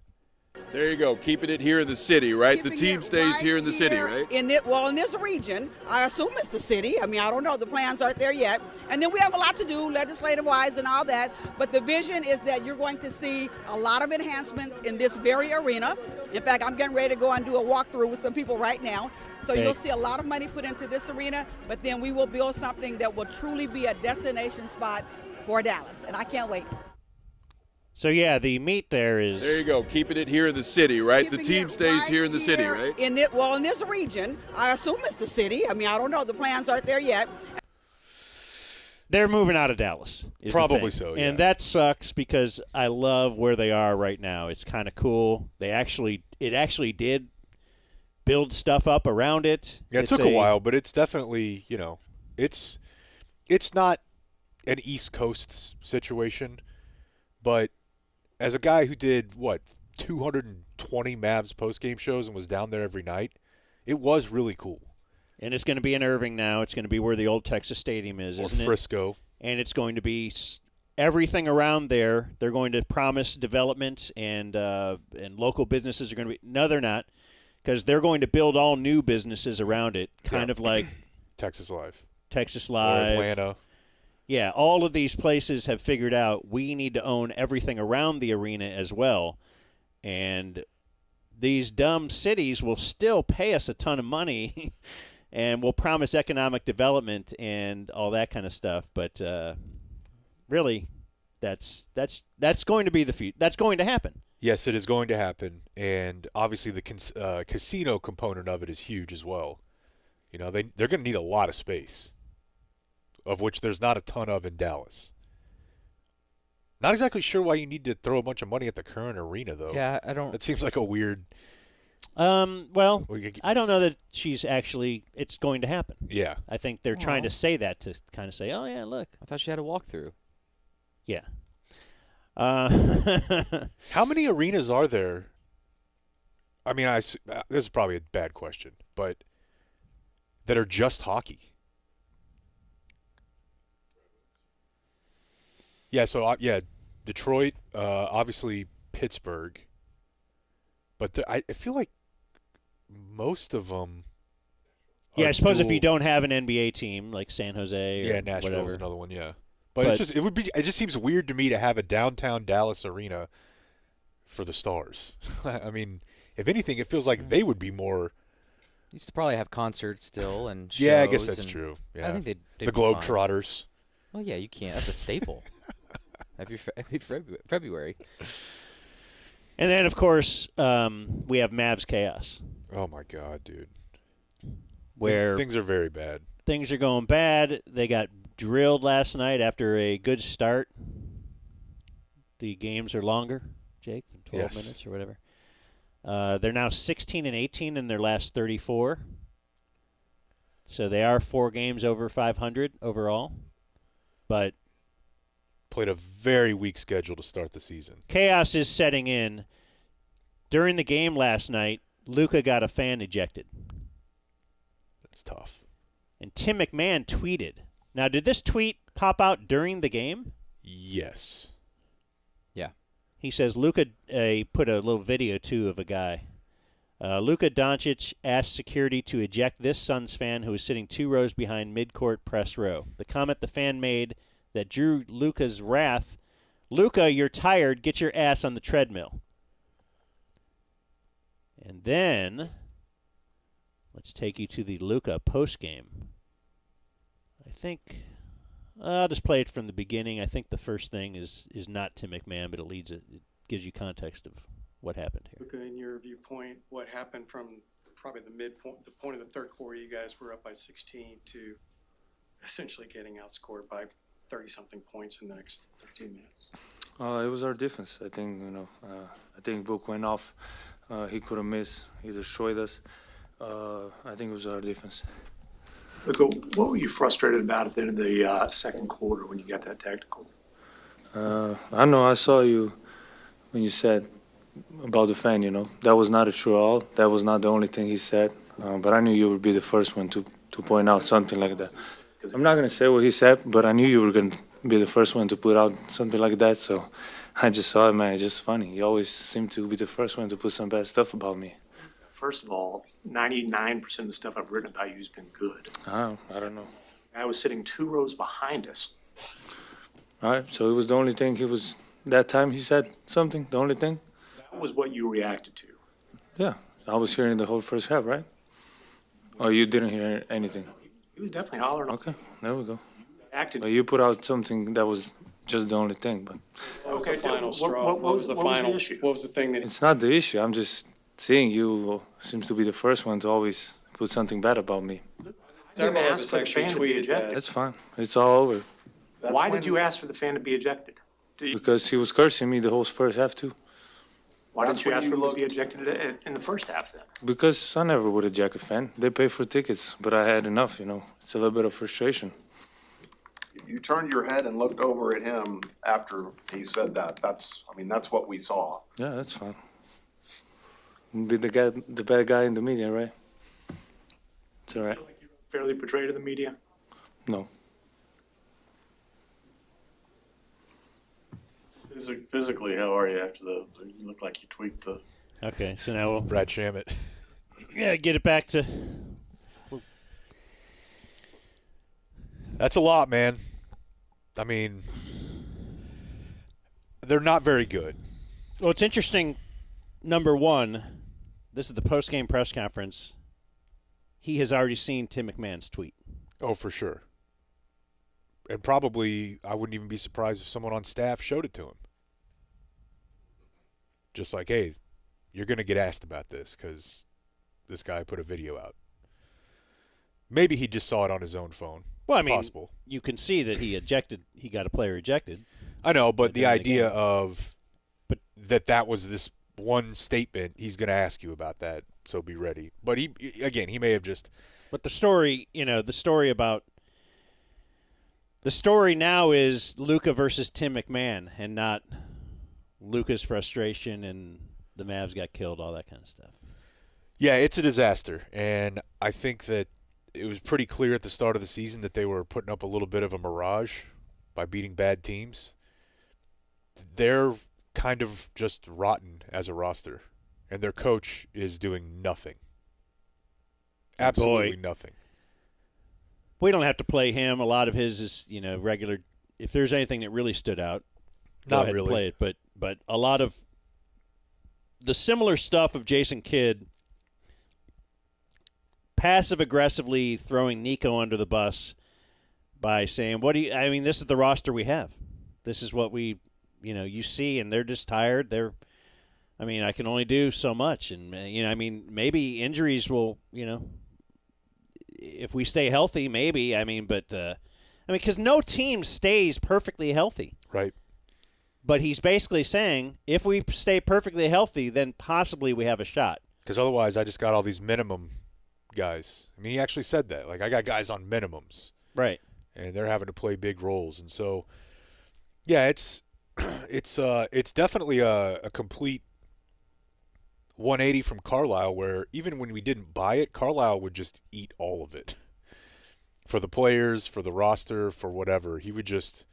There you go. Keeping it here in the city, right? The Keeping team it stays right here in the city, right? In this region, I assume it's the city. I mean, I don't know. The plans aren't there yet. And then we have a lot to do legislative-wise and all that. But the vision is that you're going to see a lot of enhancements in this very arena. In fact, I'm getting ready to go and do a walkthrough with some people right now. So Okay. you'll see a lot of money put into this arena. But then we will build something that will truly be a destination spot for Dallas. And I can't wait. So yeah, the meat there is. There you go. Keeping it here in the city, right? The Keeping team it stays right here in the city, right? In this region, I assume it's the city. I mean, I don't know. The plans aren't there yet. They're moving out of Dallas. is the Probably thing. so, yeah. And that sucks because I love where they are right now. It's kind of cool. It actually did build stuff up around it. Yeah, it It's took a while, but it's definitely, it's not an East Coast situation, but as a guy who did 220 Mavs postgame shows and was down there every night, it was really cool. And it's going to be in Irving now. It's going to be where the old Texas Stadium is, Or isn't it? Frisco. And it's going to be everything around there. They're going to promise development, and local businesses are going to be. No, they're not, because they're going to build all new businesses around it, kind of like Texas Live. Or Atlanta. Yeah, all of these places have figured out we need to own everything around the arena as well. And these dumb cities will still pay us a ton of money and will promise economic development and all that kind of stuff. But really, that's going to be the future. That's going to happen. Yes, it is going to happen. And obviously the casino component of it is huge as well. They're going to need a lot of space, of which there's not a ton of in Dallas. Not exactly sure why you need to throw a bunch of money at the current arena, though. Yeah, I don't. That seems like a weird. Well, I don't know that it's going to happen. Yeah. I think they're trying to say that to kind of say, oh, yeah, look. I thought she had a walkthrough. Yeah. How many arenas are there? I mean, this is probably a bad question, but that are just hockey? Yeah, so, Detroit, obviously Pittsburgh. But I feel like most of them. Yeah, I suppose if you don't have an NBA team like San Jose or Nashville's whatever. another one. Yeah, but it just seems weird to me to have a downtown Dallas arena for the Stars. I mean, if anything, it feels like they would be more. Used to probably have concerts still and shows. Yeah, I guess that's true. Yeah, I think they'd the Globetrotters. Well, yeah, you can't. That's a staple. every February. And then, of course, we have Mavs chaos. Oh, my God, dude. Where things are very bad. Things are going bad. They got drilled last night after a good start. The games are longer, Jake, than 12 minutes or whatever. They're now 16 and 18 in their last 34. So they are 4 games over 500 overall. But played a very weak schedule to start the season. Chaos is setting in. During the game last night, Luca got a fan ejected. That's tough. And Tim McMahon tweeted. Now, did this tweet pop out during the game? Yes. Yeah. He says Luka put a little video, too, of a guy. Luka Doncic asked security to eject this Suns fan who was sitting 2 rows behind mid-court press row. The comment the fan made that drew Luka's wrath, Luka, you're tired. Get your ass on the treadmill. And then, let's take you to the Luka postgame. I think, I'll just play it from the beginning. I think the first thing is not Tim McMahon, but it gives you context of what happened here. Luka, in your viewpoint, what happened from probably the midpoint, the point of the third quarter, you guys were up by 16 to essentially getting outscored by 30-something points in the next 13 minutes? It was our defense. I think, I think Book went off. He couldn't miss. He destroyed us. I think it was our defense. Luka, what were you frustrated about at the end of the second quarter when you got that technical? I know I saw you when you said about the fan, That was not a true all. That was not the only thing he said. But I knew you would be the first one to point out something like that. I'm not going to say what he said, but I knew you were going to be the first one to put out something like that. So I just saw it, man. It's just funny. You always seem to be the first one to put some bad stuff about me. First of all, 99% of the stuff I've written about you has been good. I don't know. I was sitting 2 rows behind us. All right, so it was the only thing that time he said something, the only thing? That was what you reacted to. Yeah, I was hearing the whole first half, right? Or you didn't hear anything? He was definitely hollering. Okay, there we go. Acted. You put out something that was just the only thing, but What was the final straw? What was the issue? What was the thing that... It's not the issue. I'm just seeing you seems to be the first one to always put something bad about me. Several of us actually tweeted that. That's fine. It's all over. Why did you ask for the fan to be ejected? Because he was cursing me the whole first half too. Why didn't you ask for him to be ejected in the first half then? Because I never would eject a fan. They pay for tickets, but I had enough, It's a little bit of frustration. You turned your head and looked over at him after he said that. That's what we saw. Yeah, that's fine. Be the bad guy in the media, right? It's all right. Fairly portrayed in the media? No. Physically, how are you after you look like you tweaked the... Okay, so now we'll... Brad Shamit. Yeah, get it back to... That's a lot, man. I mean, they're not very good. Well, it's interesting. Number one, this is the post-game press conference. He has already seen Tim McMahon's tweet. Oh, for sure. And probably, I wouldn't even be surprised if someone on staff showed it to him. Just like, hey, you're going to get asked about this because this guy put a video out. Maybe he just saw it on his own phone. Well, I mean, possible. You can see that he got a player ejected. I know, but the idea of that was this one statement, he's going to ask you about that. so be ready. But he may have just. But the story now is Luca versus Tim McMahon, and not Luca's frustration and the Mavs got killed, all that kind of stuff. Yeah, it's a disaster, and I think that it was pretty clear at the start of the season that they were putting up a little bit of a mirage by beating bad teams. They're kind of just rotten as a roster, and their coach is doing nothing. Absolutely nothing. We don't have to play him. A lot of his is, regular. If there's anything that really stood out, go ahead and play it. But a lot of the similar stuff of Jason Kidd passive-aggressively throwing Nico under the bus by saying, this is the roster we have. This is what we, you see, and they're just tired. I can only do so much. And, maybe injuries will, if we stay healthy, maybe. Because no team stays perfectly healthy. Right. But he's basically saying, if we stay perfectly healthy, then possibly we have a shot. Because otherwise I just got all these minimum guys. He actually said that. I got guys on minimums. Right. And they're having to play big roles. And so, yeah, it's definitely a complete 180 from Carlisle, where even when we didn't buy it, Carlisle would just eat all of it. For the players, for the roster, for whatever. He would just,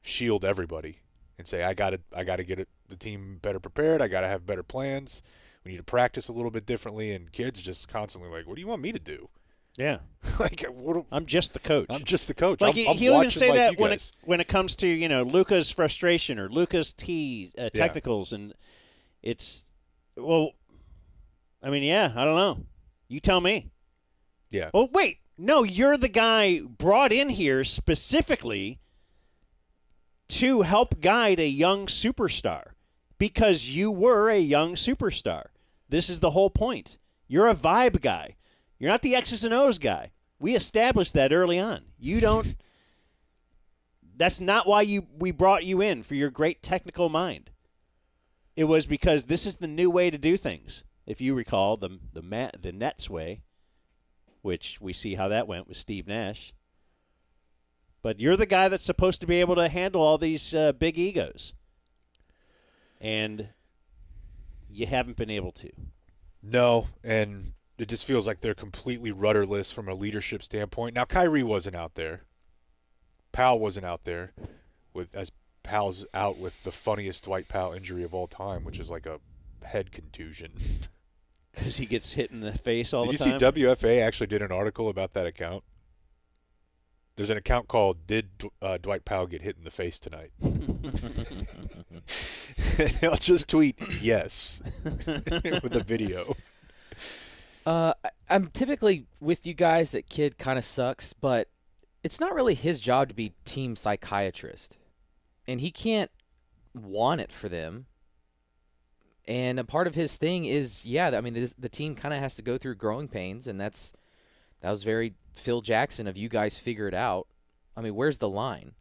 shield everybody and say, I gotta get the team better prepared. I gotta have better plans. We need to practice a little bit differently. And kids just constantly like, what do you want me to do? Yeah. I'm just the coach. I'm just the coach. Like I'm he'll even say that guys. when it comes to Luca's frustration or Luca's technicals, and it's I don't know. You tell me. Yeah. Oh wait, no, you're the guy brought in here specifically to help guide a young superstar because you were a young superstar. This is the whole point. You're a vibe guy. You're not the X's and O's guy. We established that early on. You don't. That's not why we brought you in, for your great technical mind. It was because this is the new way to do things. If you recall the Nets way, which we see how that went with Steve Nash. But you're the guy that's supposed to be able to handle all these big egos. And you haven't been able to. No, and it just feels like they're completely rudderless from a leadership standpoint. Now, Kyrie wasn't out there. Powell wasn't out there, as Powell's out with the funniest Dwight Powell injury of all time, which is like a head contusion. Because he gets hit in the face all the time? Did you see WFA actually did an article about that account? There's an account called Did Dwight Powell Get Hit in the Face Tonight? I'll just tweet yes with a video. I'm typically with you guys that Kidd kind of sucks, but it's not really his job to be team psychiatrist. And he can't want it for them. And a part of his thing is, the team kind of has to go through growing pains, and that was very Phil Jackson of you guys figure it out. Where's the line?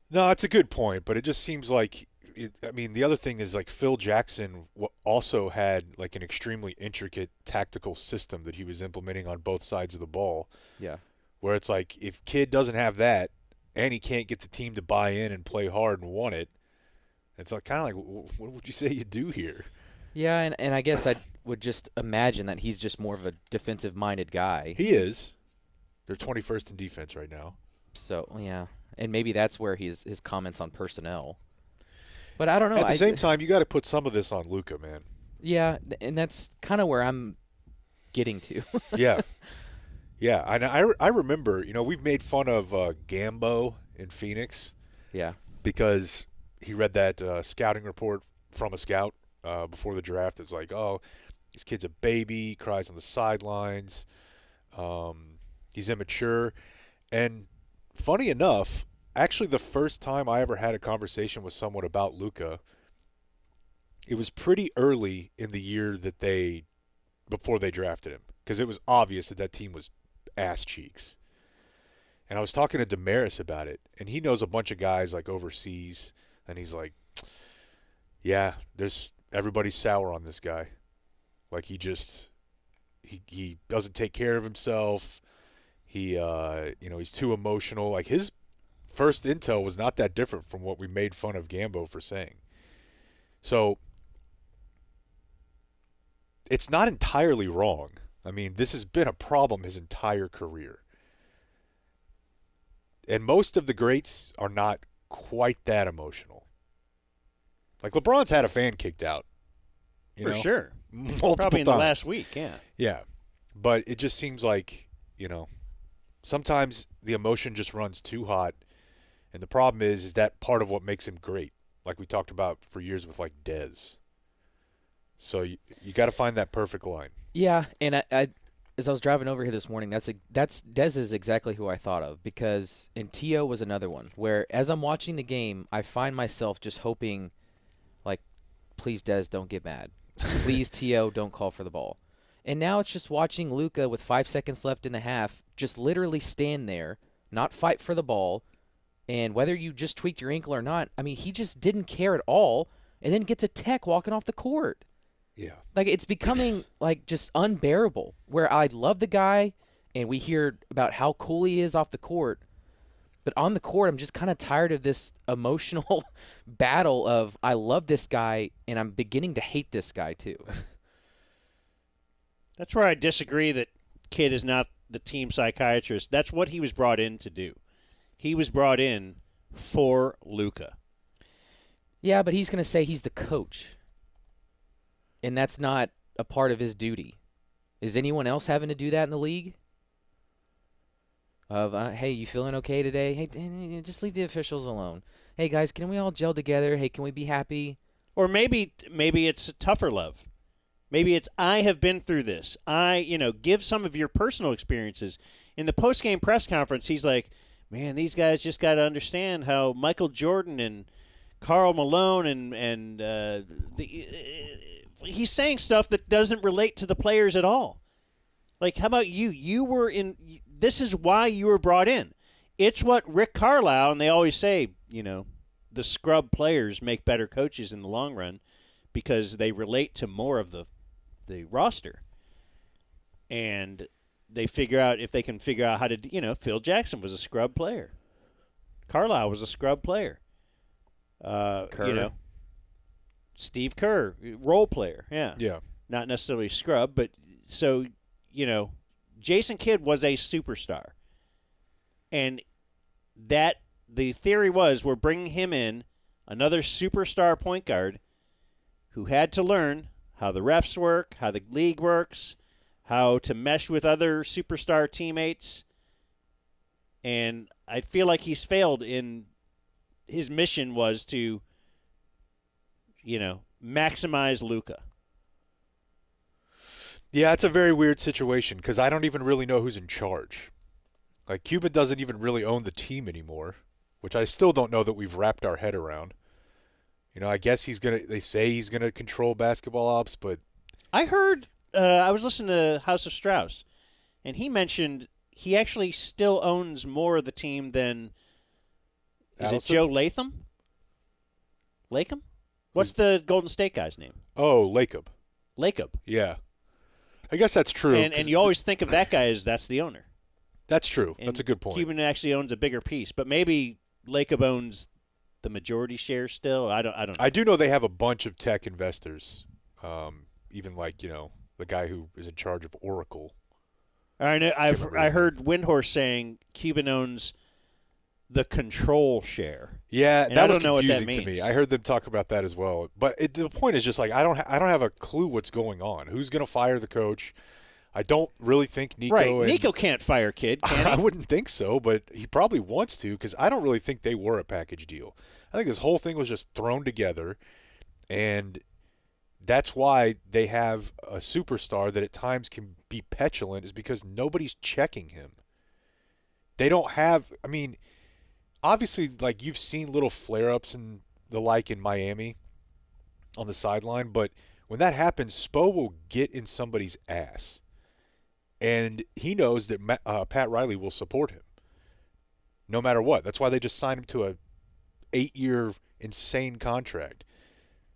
No, it's a good point, but it just seems like the other thing is Phil Jackson also had an extremely intricate tactical system that he was implementing on both sides of the ball. Yeah. Where it's if Kidd doesn't have that and he can't get the team to buy in and play hard and want it, it's kind of what would you say you do here? Yeah, and I guess I would just imagine that he's just more of a defensive-minded guy. He is. They're 21st in defense right now. So, yeah. And maybe that's where his comments on personnel. But I don't know. At the same time, you got to put some of this on Luca, man. Yeah, and that's kind of where I'm getting to. Yeah. Yeah, and I remember, we've made fun of Gambo in Phoenix. Yeah. Because he read that scouting report from a scout before the draft. It's this kid's a baby, he cries on the sidelines, he's immature. And funny enough, actually the first time I ever had a conversation with someone about Luka, it was pretty early in the year before they drafted him, because it was obvious that team was ass cheeks. And I was talking to Damaris about it, and he knows a bunch of guys overseas, and he's like, yeah, everybody's sour on this guy. Like he doesn't take care of himself. He he's too emotional. Like his first intel was not that different from what we made fun of Gambo for saying. So it's not entirely wrong. I mean, this has been a problem his entire career. And most of the greats are not quite that emotional. Like LeBron's had a fan kicked out. For sure. Multiple Probably in times. the last week, yeah. Yeah. But it just seems like, sometimes the emotion just runs too hot. And the problem is that part of what makes him great. Like we talked about for years with like Dez. So you got to find that perfect line. Yeah, and I as I was driving over here this morning, that's Dez is exactly who I thought of, because T.O. was another one where as I'm watching the game, I find myself just hoping, like, please Dez, don't get mad. Please T.O., don't call for the ball. And now it's just watching Luka with 5 seconds left in the half just literally stand there, not fight for the ball, and whether you just tweaked your ankle or not, I mean, he just didn't care at all, and then gets a tech walking off the court. Yeah. Like, it's becoming, like, just unbearable, where I love the guy, and we hear about how cool he is off the court, but on the court, I'm just kind of tired of this emotional battle of I love this guy, and I'm beginning to hate this guy, too. That's where I disagree that Kidd is not the team psychiatrist. That's what he was brought in to do. He was brought in for Luka. Yeah, but he's going to say he's the coach. And that's not a part of his duty. Is anyone else having to do that in the league? Hey, you feeling okay today? Hey, just leave the officials alone. Hey, guys, can we all gel together? Hey, can we be happy? Or maybe it's a tougher love. Maybe it's, I have been through this. Give some of your personal experiences. In the post-game press conference, he's like, man, these guys just got to understand how Michael Jordan and Karl Malone and he's saying stuff that doesn't relate to the players at all. Like, how about you? You were in – this is why you were brought in. It's what Rick Carlisle, and they always say, the scrub players make better coaches in the long run because they relate to more of the roster. And they figure out if they can figure out how to – Phil Jackson was a scrub player. Carlisle was a scrub player. Kerr. Steve Kerr, role player, yeah. Yeah. Not necessarily scrub, but so, Jason Kidd was a superstar. And that the theory was we're bringing him in, another superstar point guard who had to learn how the refs work, how the league works, how to mesh with other superstar teammates. And I feel like he's failed in his mission was to maximize Luka. Yeah, it's a very weird situation because I don't even really know who's in charge. Like, Cuban doesn't even really own the team anymore, which I still don't know that we've wrapped our head around. I guess they say he's going to control basketball ops, but... I heard, I was listening to House of Strauss, and he mentioned he actually still owns more of the team than, is it Joe Latham? What's the Golden State guy's name? Oh, Lacob. Yeah. I guess that's true. And you always think of that guy as that's the owner. That's true. And that's a good point. Cuban actually owns a bigger piece, but maybe Lacob owns the majority share still. I don't know. I do know they have a bunch of tech investors, even like, the guy who is in charge of Oracle. I heard Windhorse saying Cuban owns the control share. Yeah, and that was don't know confusing what that to me. means. I heard them talk about that as well. But the point is just like I don't have a clue what's going on. Who's going to fire the coach? I don't really think Nico. Right, Nico can't fire Kidd, can he? I wouldn't think so, but he probably wants to because I don't really think they were a package deal. I think this whole thing was just thrown together, and that's why they have a superstar that at times can be petulant is because nobody's checking him. They don't have – I mean – obviously, like, you've seen little flare-ups and the like in Miami on the sideline, but when that happens, Spo will get in somebody's ass. And he knows that Pat Riley will support him no matter what. That's why they just signed him to a 8-year insane contract.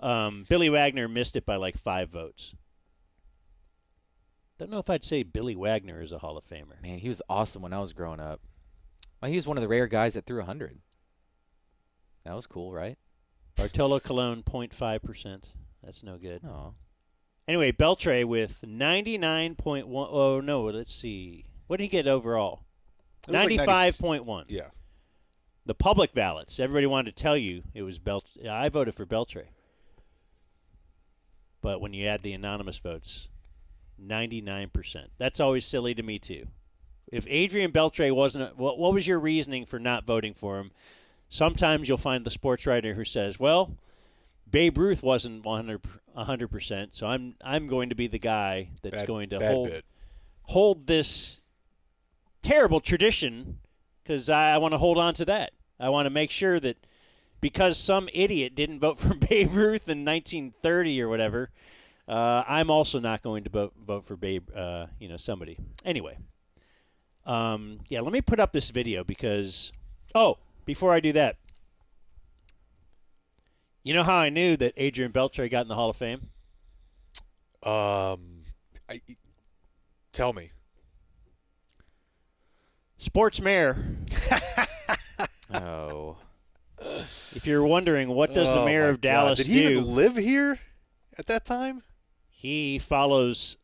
Billy Wagner missed it by like 5 votes. Don't know if I'd say Billy Wagner is a Hall of Famer. Man, he was awesome when I was growing up. Well, he was one of the rare guys that threw 100. That was cool, right? Bartolo Colon, 0.5%. That's no good. Oh. Anyway, Beltre with 99.1. Oh, no, let's see. What did he get overall? It was like 95.1. Yeah. The public ballots. Everybody wanted to tell you it was Beltre. I voted for Beltre. But when you add the anonymous votes, 99%. That's always silly to me, too. If Adrian Beltre wasn't, what was your reasoning for not voting for him? Sometimes you'll find the sports writer who says, well, Babe Ruth wasn't 100%, so I'm going to be the guy that's going to hold this terrible tradition because I want to hold on to that. I want to make sure that because some idiot didn't vote for Babe Ruth in 1930 or whatever, I'm also not going to vote for Babe, somebody. Anyway, let me put up this video because, before I do that, you know how I knew that Adrian Beltre got in the Hall of Fame? Tell me. Sports mayor. Oh. If you're wondering, what does the mayor of Dallas do? Did he do? even live here at that time? He follows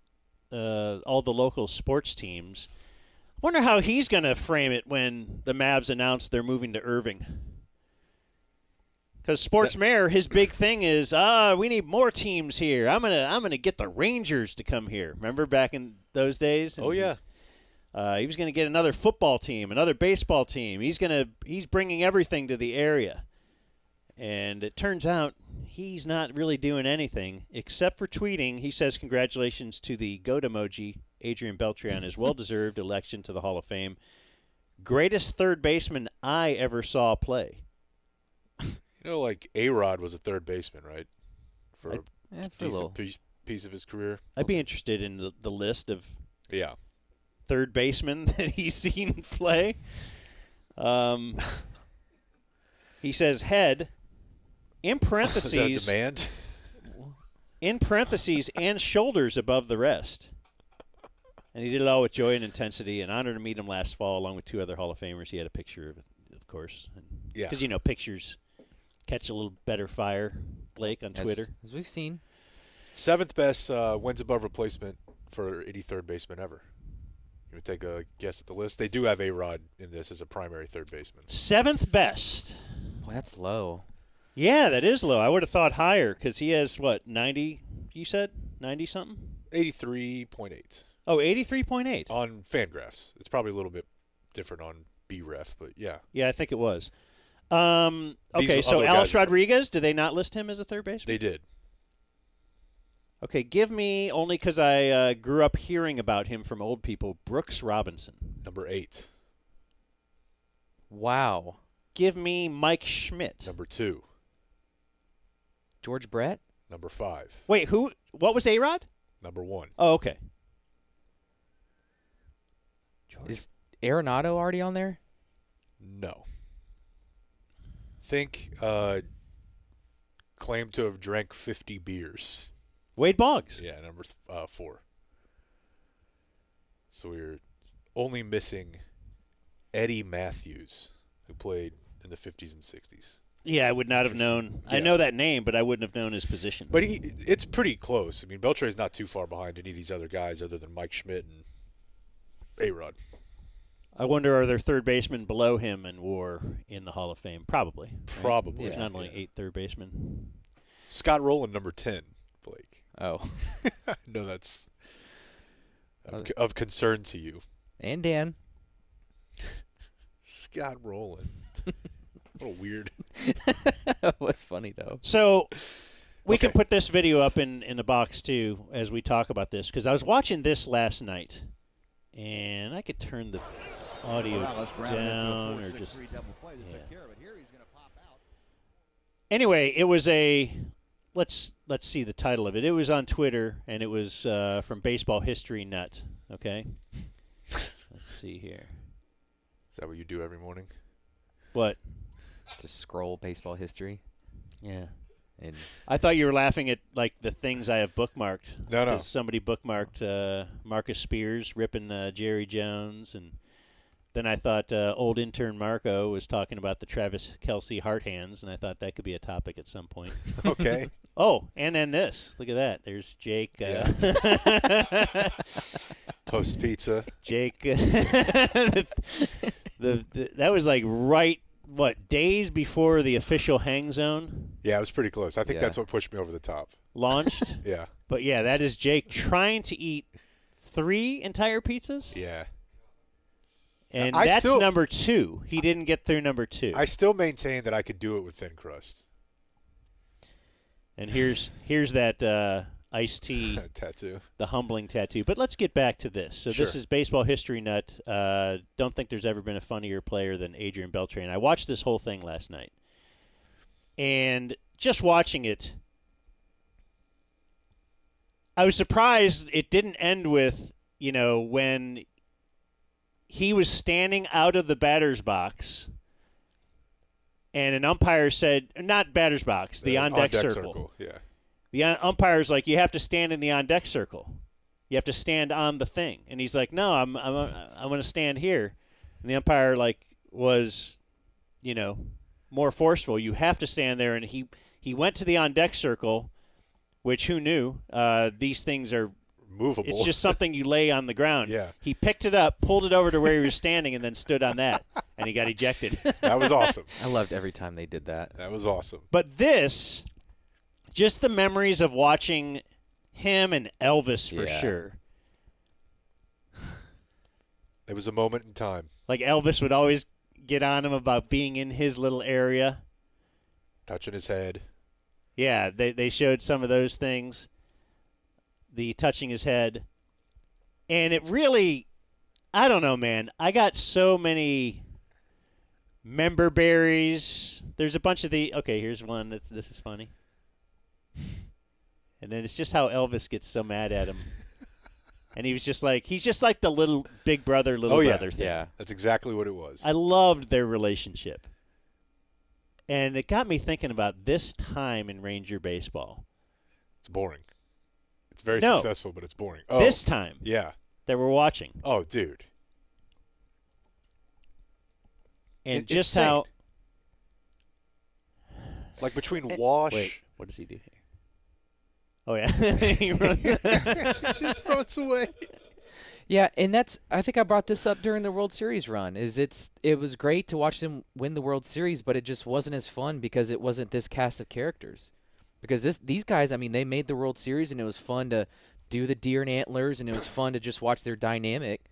all the local sports teams. I wonder how he's going to frame it when the Mavs announce they're moving to Irving. Because sports mayor, his big thing is, we need more teams here. I'm gonna get the Rangers to come here. Remember back in those days? And he was going to get another football team, another baseball team. He's bringing everything to the area. And it turns out he's not really doing anything except for tweeting. He says congratulations to the goat emoji, Adrian Beltre, on his well-deserved election to the Hall of Fame. Greatest third baseman I ever saw play. You know, like A-Rod was a third baseman, right? For a for a little piece of his career. I'd be interested in the list of yeah third baseman that he's seen play. He says head, in parentheses. Is that a demand? In parentheses, and shoulders above the rest. And he did it all with joy and intensity. An honor to meet him last fall, along with 2 other Hall of Famers. He had a picture of it, of course. Yeah. Because, pictures catch a little better fire, Blake, on Twitter. As we've seen. 7th best wins above replacement for any third baseman ever. You would take a guess at the list. They do have A-Rod in this as a primary third baseman. 7th best. Boy, that's low. Yeah, that is low. I would have thought higher because he has, 90, you said? 90-something? 83.8. Oh, 83.8. On Fangraphs. It's probably a little bit different on BREF, but yeah. Yeah, I think it was. Okay, so Alex Rodriguez, did they not list him as a third baseman? They did. Okay, give me, only because I grew up hearing about him from old people, Brooks Robinson. Number 8. Wow. Give me Mike Schmidt. Number 2. George Brett? Number 5. Wait, who? What was A-Rod? Number 1. Oh, okay. Is Arenado already on there? No. Think claimed to have drank 50 beers. Wade Boggs. Yeah, number 4. So we're only missing Eddie Matthews, who played in the 50s and 60s. Yeah, I would not have known. Yeah. I know that name, but I wouldn't have known his position. But it's pretty close. I mean, Beltre's not too far behind any of these other guys other than Mike Schmidt and A-Rod. I wonder, are there third basemen below him in WAR in the Hall of Fame? Probably. Right? Probably. There's not only 8 third basemen. Scott Rowland, number 10, Blake. Oh. No, that's of concern to you. And Dan. Scott Rowland. What a weird. What's funny, though. So we can put this video up in the box, too, as we talk about this, because I was watching this last night, and I could turn the audio down or just. Yeah. Anyway, it was a. Let's see the title of it. It was on Twitter, and it was from Baseball History Nut. Okay. Let's see here. Is that what you do every morning? What? Just scroll baseball history. Yeah. And I thought you were laughing at like the things I have bookmarked. No. 'Cause somebody bookmarked Marcus Spears ripping Jerry Jones, and then I thought old intern Marco was talking about the Travis Kelce heart hands, and I thought that could be a topic at some point. Okay. Oh, and then this. Look at that. There's Jake. Post pizza. Jake. That was like days before the official hang zone Yeah, it was pretty close. I think that's what pushed me over the top. launched. Yeah. But yeah, that is Jake trying to eat 3 entire pizzas. Yeah. And I that's still- number 2. He didn't get through number 2. I still maintain that I could do it with thin crust. And here's that iced tea tattoo, the humbling tattoo. But let's get back to this. So this Sure. is Baseball History Nut. Don't think there's ever been a funnier player than Adrian Beltre. And I watched this whole thing last night. And just watching it, I was surprised it didn't end with, when he was standing out of the batter's box and an umpire said, not batter's box, the on-deck circle. Yeah. The umpire's like, you have to stand in the on-deck circle. You have to stand on the thing. And he's like, no, I'm going to stand here. And the umpire, was, more forceful. You have to stand there. And he went to the on-deck circle, which who knew? These things are movable. It's just something you lay on the ground. Yeah. He picked it up, pulled it over to where he was standing, and then stood on that. And he got ejected. That was awesome. I loved every time they did that. That was awesome. But this, just the memories of watching him and Elvis for sure. It was a moment in time. Like Elvis would always get on him about being in his little area. Touching his head. Yeah, they showed some of those things. The touching his head. And it really, I don't know, man. I got so many member berries. There's a bunch of okay, here's one. This is funny. And then it's just how Elvis gets so mad at him. And he's just like the little big brother, brother thing. Yeah. That's exactly what it was. I loved their relationship. And it got me thinking about this time in Ranger baseball. It's boring. It's very successful, but it's boring. Oh, this time. Yeah. That we're watching. Oh, dude. And just how. Like between Wash. Wait, what does he do here? Oh, yeah. He just runs away. Yeah, and I think I brought this up during the World Series run. It was great to watch them win the World Series, but it just wasn't as fun because it wasn't this cast of characters. Because these guys, they made the World Series, and it was fun to do the deer and antlers, and it was fun to just watch their dynamic.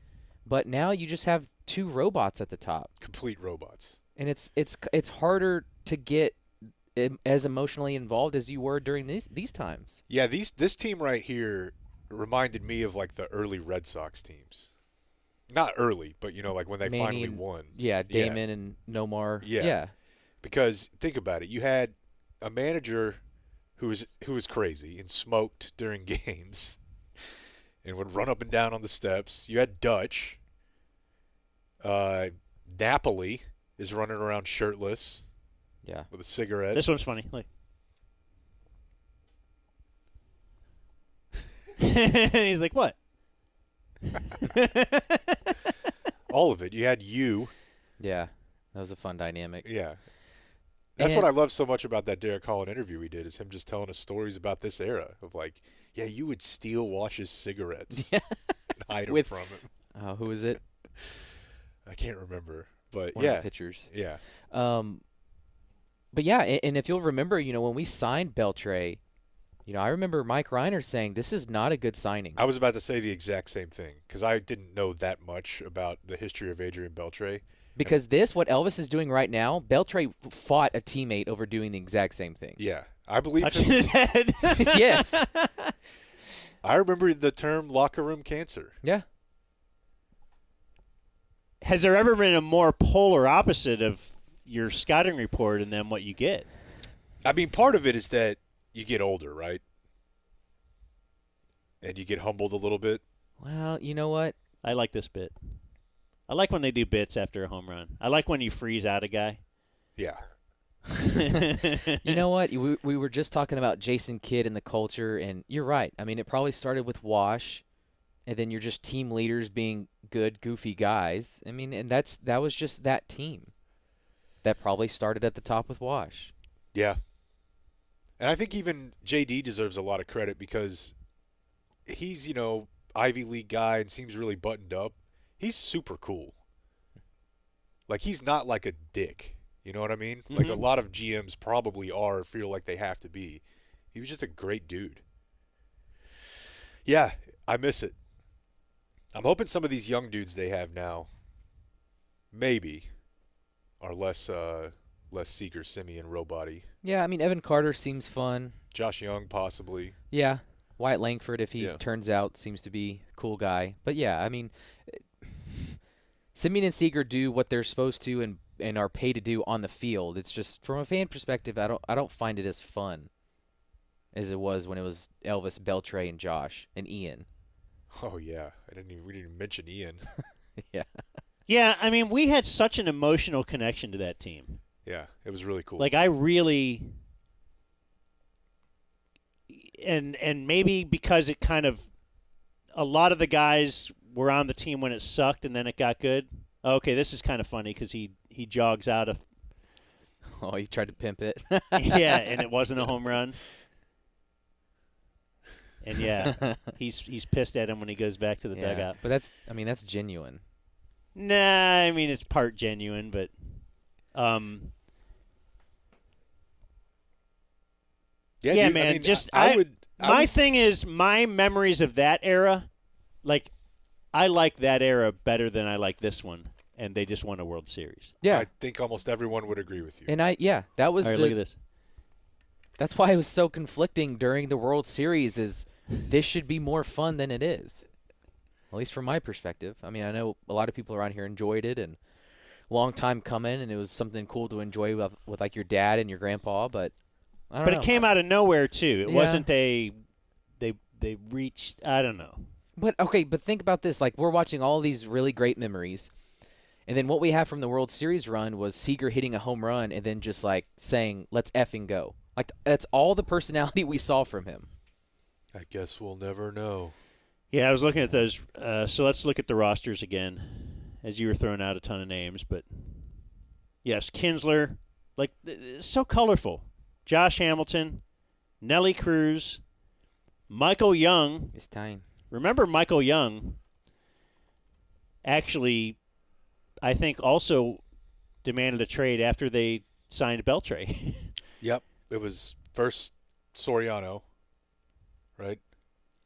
But now you just have 2 robots at the top. Complete robots. And it's harder to get as emotionally involved as you were during these times. Yeah, this team right here reminded me of the early Red Sox teams. Not early, but when they Manny finally and, won. Yeah, Damon and Nomar. Yeah. Because think about it, you had a manager who was crazy and smoked during games and would run up and down on the steps. You had Dutch. Napoli is running around shirtless. Yeah. With a cigarette. This one's funny. Look. And he's like, what? All of it. You had you. Yeah. That was a fun dynamic. Yeah. That's what I love so much about that Derek Holland interview we did, is him just telling us stories about this era of you would steal Wash's cigarettes and hide them from him. Who is it? I can't remember, but One of the pitchers. Yeah. But yeah, and if you'll remember, when we signed Beltre, I remember Mike Reiner saying this is not a good signing. I was about to say the exact same thing because I didn't know that much about the history of Adrian Beltre. Because what Elvis is doing right now, Beltre fought a teammate over doing the exact same thing. Yeah, I believe touching his head. Yes. I remember the term locker room cancer. Yeah. Has there ever been a more polar opposite of your scouting report and then what you get? Part of it is that you get older, right? And you get humbled a little bit. Well, you know what? I like this bit. I like when they do bits after a home run. I like when you freeze out a guy. Yeah. You know what? We were just talking about Jason Kidd and the culture, and you're right. I mean, it probably started with Wash, and then you're just team leaders being good, goofy guys. I mean, and that was just that team. That probably started at the top with Wash. Yeah. And I think even JD deserves a lot of credit because he's, Ivy League guy and seems really buttoned up. He's super cool. Like, he's not like a dick. You know what I mean? Mm-hmm. Like, a lot of GMs probably are or feel like they have to be. He was just a great dude. Yeah, I miss it. I'm hoping some of these young dudes they have now maybe are less Seeker, Simeon, Robody. Yeah, I mean, Evan Carter seems fun. Josh Young, possibly. Yeah. Wyatt Langford, if he Yeah. turns out, seems to be a cool guy. But, yeah, I mean, Simeon and Seeger do what they're supposed to and are paid to do on the field. It's just, from a fan perspective, I don't find it as fun as it was when it was Elvis, Beltre, and Josh, and Ian. Oh, yeah. We didn't even mention Ian. Yeah. Yeah, I mean, we had such an emotional connection to that team. Yeah, it was really cool. Like, I really, and maybe because it kind of, a lot of the guys were on the team when it sucked and then it got good. Okay, this is kind of funny because he jogs out of. Oh, he tried to pimp it. Yeah, and it wasn't a home run. And yeah, he's pissed at him when he goes back to the dugout. But that's genuine. Nah, I mean it's part genuine, but yeah, dude, man. I mean, just I would. My thing is my memories of that era. Like, I like that era better than I like this one, and they just won a World Series. Yeah, I think almost everyone would agree with you. And that was All right, look at this. That's why it was so conflicting during the World Series. Is this should be more fun than it is, at least from my perspective. I mean, I know a lot of people around here enjoyed it, and long time coming, and it was something cool to enjoy with like your dad and your grandpa. But I don't know. But it came out of nowhere too. It Yeah. wasn't they reached. I don't know. But think about this. Like, we're watching all these really great memories, and then what we have from the World Series run was Seager hitting a home run and then just like saying, "Let's effing go." Like, that's all the personality we saw from him. I guess we'll never know. Yeah, I was looking at those. So let's look at the rosters again, as you were throwing out a ton of names. But yes, Kinsler, like so colorful. Josh Hamilton, Nelly Cruz, Michael Young. It's time. Remember Michael Young actually, I think, also demanded a trade after they signed Beltre. Yep. It was first Soriano, right?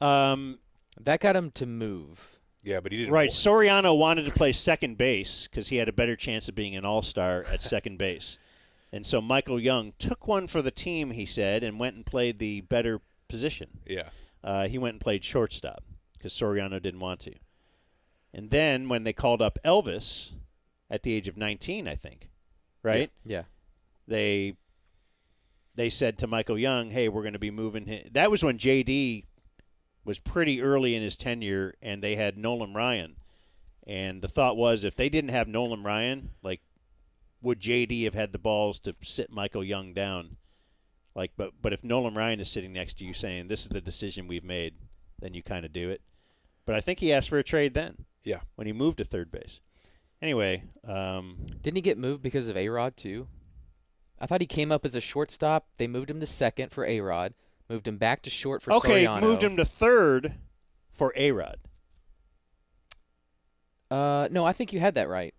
That got him to move. Yeah, but he didn't. Right. Soriano wanted to play second base because he had a better chance of being an all-star at second base. And so Michael Young took one for the team, he said, and went and played the better position. Yeah. He went and played shortstop because Soriano didn't want to. And then when they called up Elvis at the age of 19, I think, right? Yeah. They said to Michael Young, hey, we're going to be moving him. That was when J.D. was pretty early in his tenure, and they had Nolan Ryan. And the thought was, if they didn't have Nolan Ryan, like, would J.D. have had the balls to sit Michael Young down? Like, but if Nolan Ryan is sitting next to you saying, this is the decision we've made, then you kind of do it. But I think he asked for a trade then. Yeah. When he moved to third base. Anyway. Didn't he get moved because of A-Rod, too? I thought he came up as a shortstop. They moved him to second for A-Rod. Moved him back to short for Soriano. Moved him to third for A-Rod. No, I think you had that right.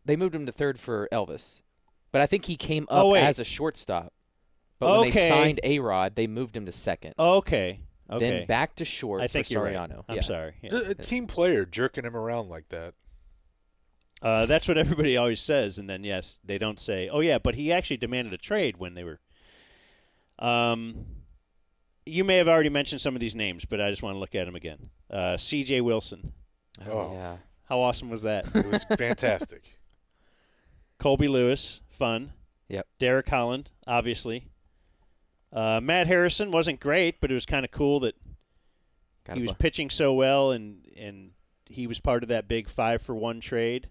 They moved him to third for Elvis. But I think he came up as a shortstop. But when they signed A-Rod, they moved him to second. Okay. Then back to short I think for you're Soriano. Right. I'm sorry. Yeah. A team player jerking him around like that. That's what everybody always says, and then, yes, they don't say, oh, yeah, but he actually demanded a trade when they were you may have already mentioned some of these names, but I just want to look at them again. C.J. Wilson. Oh, yeah. How awesome was that? It was fantastic. Colby Lewis, fun. Yep. Derek Holland, obviously. Matt Harrison wasn't great, but it was kind of cool that he was pitching so well, and he was part of that big 5-for-1 trade,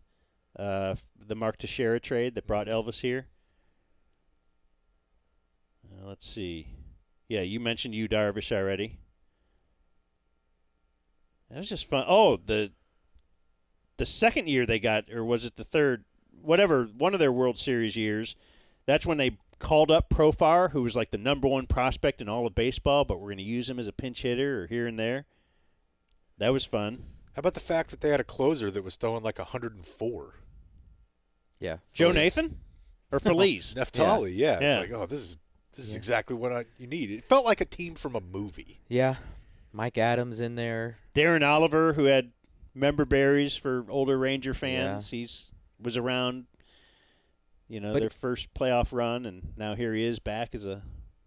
the Mark Teixeira trade that brought Elvis here. Let's see. Yeah, you mentioned Yu Darvish already. That was just fun. Oh, the second year they got, or was it the third? Whatever, one of their World Series years. That's when they called up Profar, who was like the number one prospect in all of baseball, but we're going to use him as a pinch hitter or here and there. That was fun. How about the fact that they had a closer that was throwing like 104? Yeah. Joe Nathan? Or Feliz? Neftali, yeah. It's Yeah. like, oh, this is exactly what you need. It felt like a team from a movie. Yeah. Mike Adams in there. Darren Oliver, who had member berries for older Ranger fans. He's was around, their first playoff run, and now here he is back as a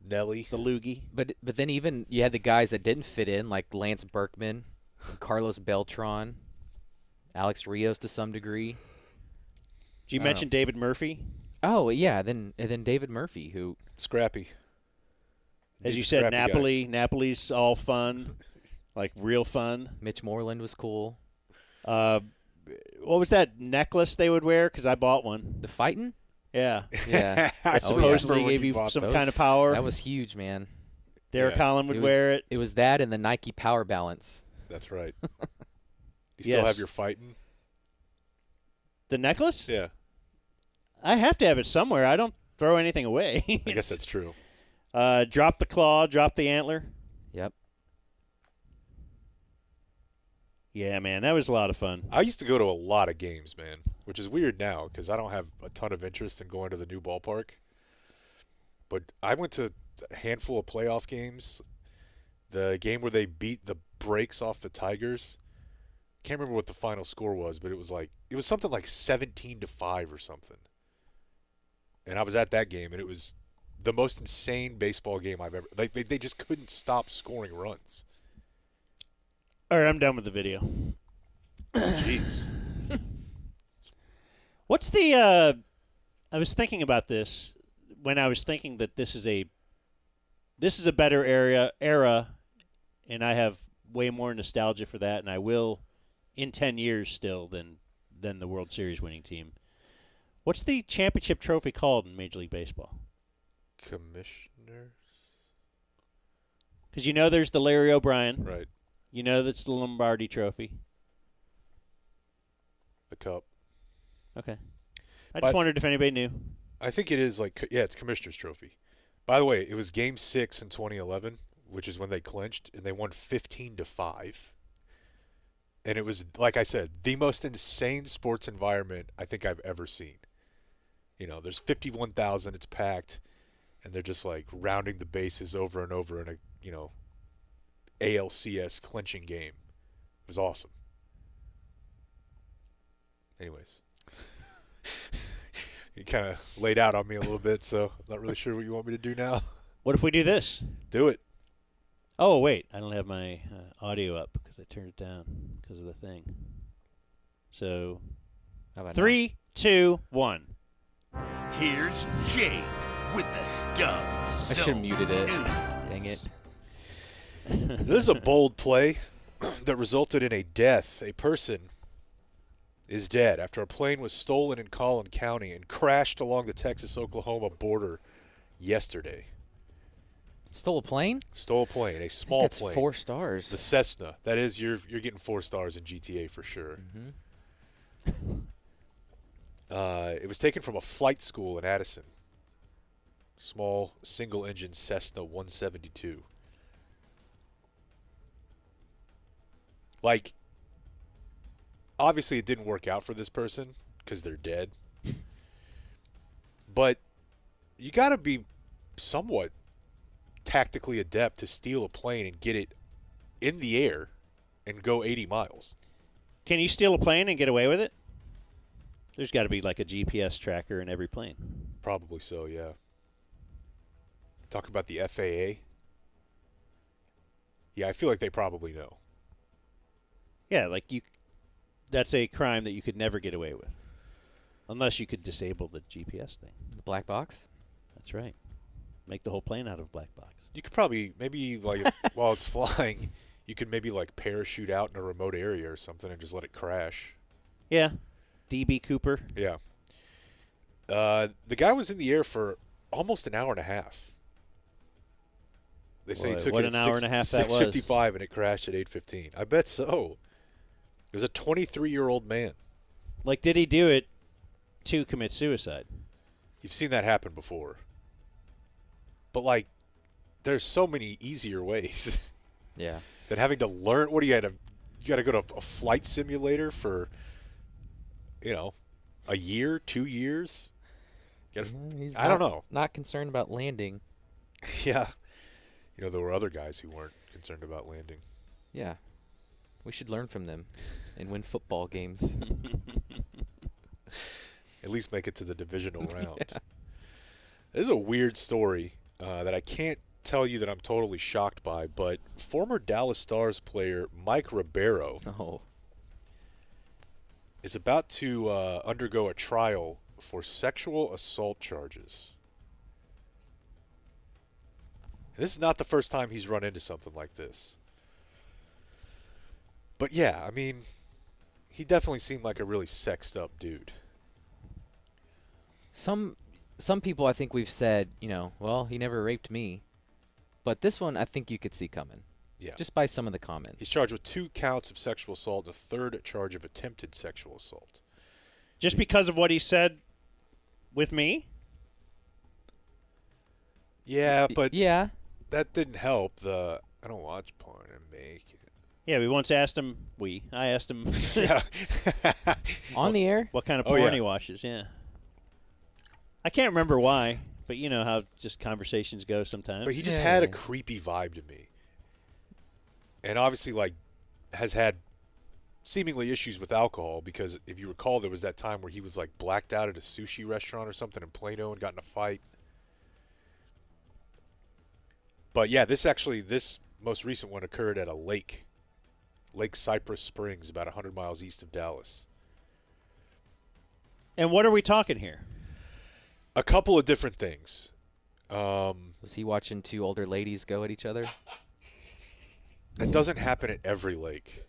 Nelly, the loogie. But then even you had the guys that didn't fit in, like Lance Berkman, Carlos Beltran, Alex Rios to some degree. Did you mention David Murphy? Oh yeah, and then David Murphy, who scrappy. As you said, Napoli. Napoli's all fun, like real fun. Mitch Moreland was cool. What was that necklace they would wear? Because I bought one. The fighting? Yeah. Yeah. That supposedly gave you some kind of power. That was huge, man. Derek Holland would wear it. It was that and the Nike Power Balance. That's right. You still have your fighting? The necklace? Yeah. I have to have it somewhere. I don't throw anything away. I guess that's true. Drop the claw, drop the antler. Yep. Yeah, man, that was a lot of fun. I used to go to a lot of games, man, which is weird now because I don't have a ton of interest in going to the new ballpark. But I went to a handful of playoff games. The game where they beat the brakes off the Tigers. Can't remember what the final score was, but it was something like 17-5 or something. And I was at that game, and it was the most insane baseball game I've ever. Like they just couldn't stop scoring runs. All right, I'm done with the video. Jeez. What's the? I was thinking about this when I was thinking that this is a better era, and I have way more nostalgia for that, and I will in 10 years still than the World Series winning team. What's the championship trophy called in Major League Baseball? Commissioners. Because there's the Larry O'Brien. Right. That's the Lombardi Trophy. The Cup. Okay. I just wondered if anybody knew. I think it is it's Commissioner's Trophy. By the way, it was Game 6 in 2011, which is when they clinched, and they won 15-5. And it was, like I said, the most insane sports environment I think I've ever seen. There's 51,000, it's packed, and they're just rounding the bases over and over in a, ALCS clinching game. It was awesome. Anyways. You kind of laid out on me a little bit, so I'm not really sure what you want me to do now. What if we do this? Do it. Oh, wait. I don't have my audio up because I turned it down because of the thing. So, 3, 2, 1. Here's Jake with the dumb I should have muted it. Dang it. This is a bold play that resulted in a death. A person is dead after a plane was stolen in Collin County and crashed along the Texas-Oklahoma border yesterday. Stole a plane? Stole a plane, a small that's plane. 4 stars. The Cessna. That is, you're getting 4 stars in GTA for sure. Mm-hmm. It was taken from a flight school in Addison. Small single-engine Cessna 172. Obviously it didn't work out for this person because they're dead. But you got to be somewhat tactically adept to steal a plane and get it in the air and go 80 miles. Can you steal a plane and get away with it? There's got to be a GPS tracker in every plane. Probably so, yeah. Talk about the FAA. Yeah, I feel like they probably know. Yeah, that's a crime that you could never get away with. Unless you could disable the GPS thing. The black box? That's right. Make the whole plane out of a black box. You could probably, while it's flying, you could maybe parachute out in a remote area or something and just let it crash. Yeah. DB Cooper. Yeah. The guy was in the air for almost an hour and a half. They say he Boy, took what it an at hour and a half that was. 6:55 and it crashed at 8:15. I bet so. It was a 23-year-old man. Like, did he do it to commit suicide? You've seen that happen before. But, like, there's so many easier ways. Yeah. Than having to learn. What do you got to go to a flight simulator for, a year, 2 years? He's I don't know. Not concerned about landing. Yeah. There were other guys who weren't concerned about landing. Yeah. We should learn from them and win football games. At least make it to the divisional round. Yeah. This is a weird story that I can't tell you that I'm totally shocked by, but former Dallas Stars player Mike Ribeiro is about to undergo a trial for sexual assault charges. And this is not the first time he's run into something like this. But yeah, I mean, he definitely seemed like a really sexed up dude. Some people, I think we've said, well, he never raped me. But this one, I think you could see coming. Yeah. Just by some of the comments. He's charged with 2 counts of sexual assault and a third charge of attempted sexual assault. Just because of what he said with me? Yeah, but yeah, that didn't help. I don't watch porn and make it. Yeah, we once asked him. I asked him. Yeah. On the air? What kind of Oh, porn yeah. he watches? Yeah. I can't remember why, but you know how just conversations go sometimes. But he just had a creepy vibe to me. And obviously, has had seemingly issues with alcohol because if you recall, there was that time where he was, blacked out at a sushi restaurant or something in Plano and got in a fight. But, yeah, this most recent one occurred at a lake. Lake Cypress Springs, about 100 miles east of Dallas. And what are we talking here? A couple of different things. Was he watching 2 older ladies go at each other? That doesn't happen at every lake.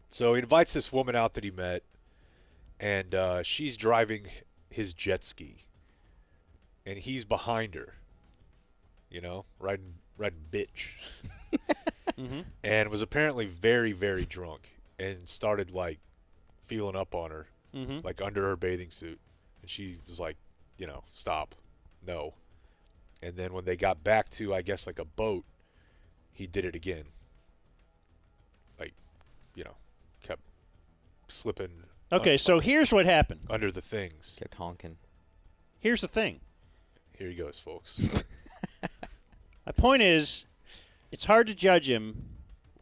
So he invites this woman out that he met, and she's driving his jet ski. And he's behind her, riding bitch. Mm-hmm. And was apparently very, very drunk and started, feeling up on her, Mm-hmm. under her bathing suit. And she was like, stop, no. And then when they got back to, I guess, a boat, he did it again. Kept slipping. Okay, so here's what happened. Under the things. Kept honking. Here's the thing. Here he goes, folks. My point is, it's hard to judge him,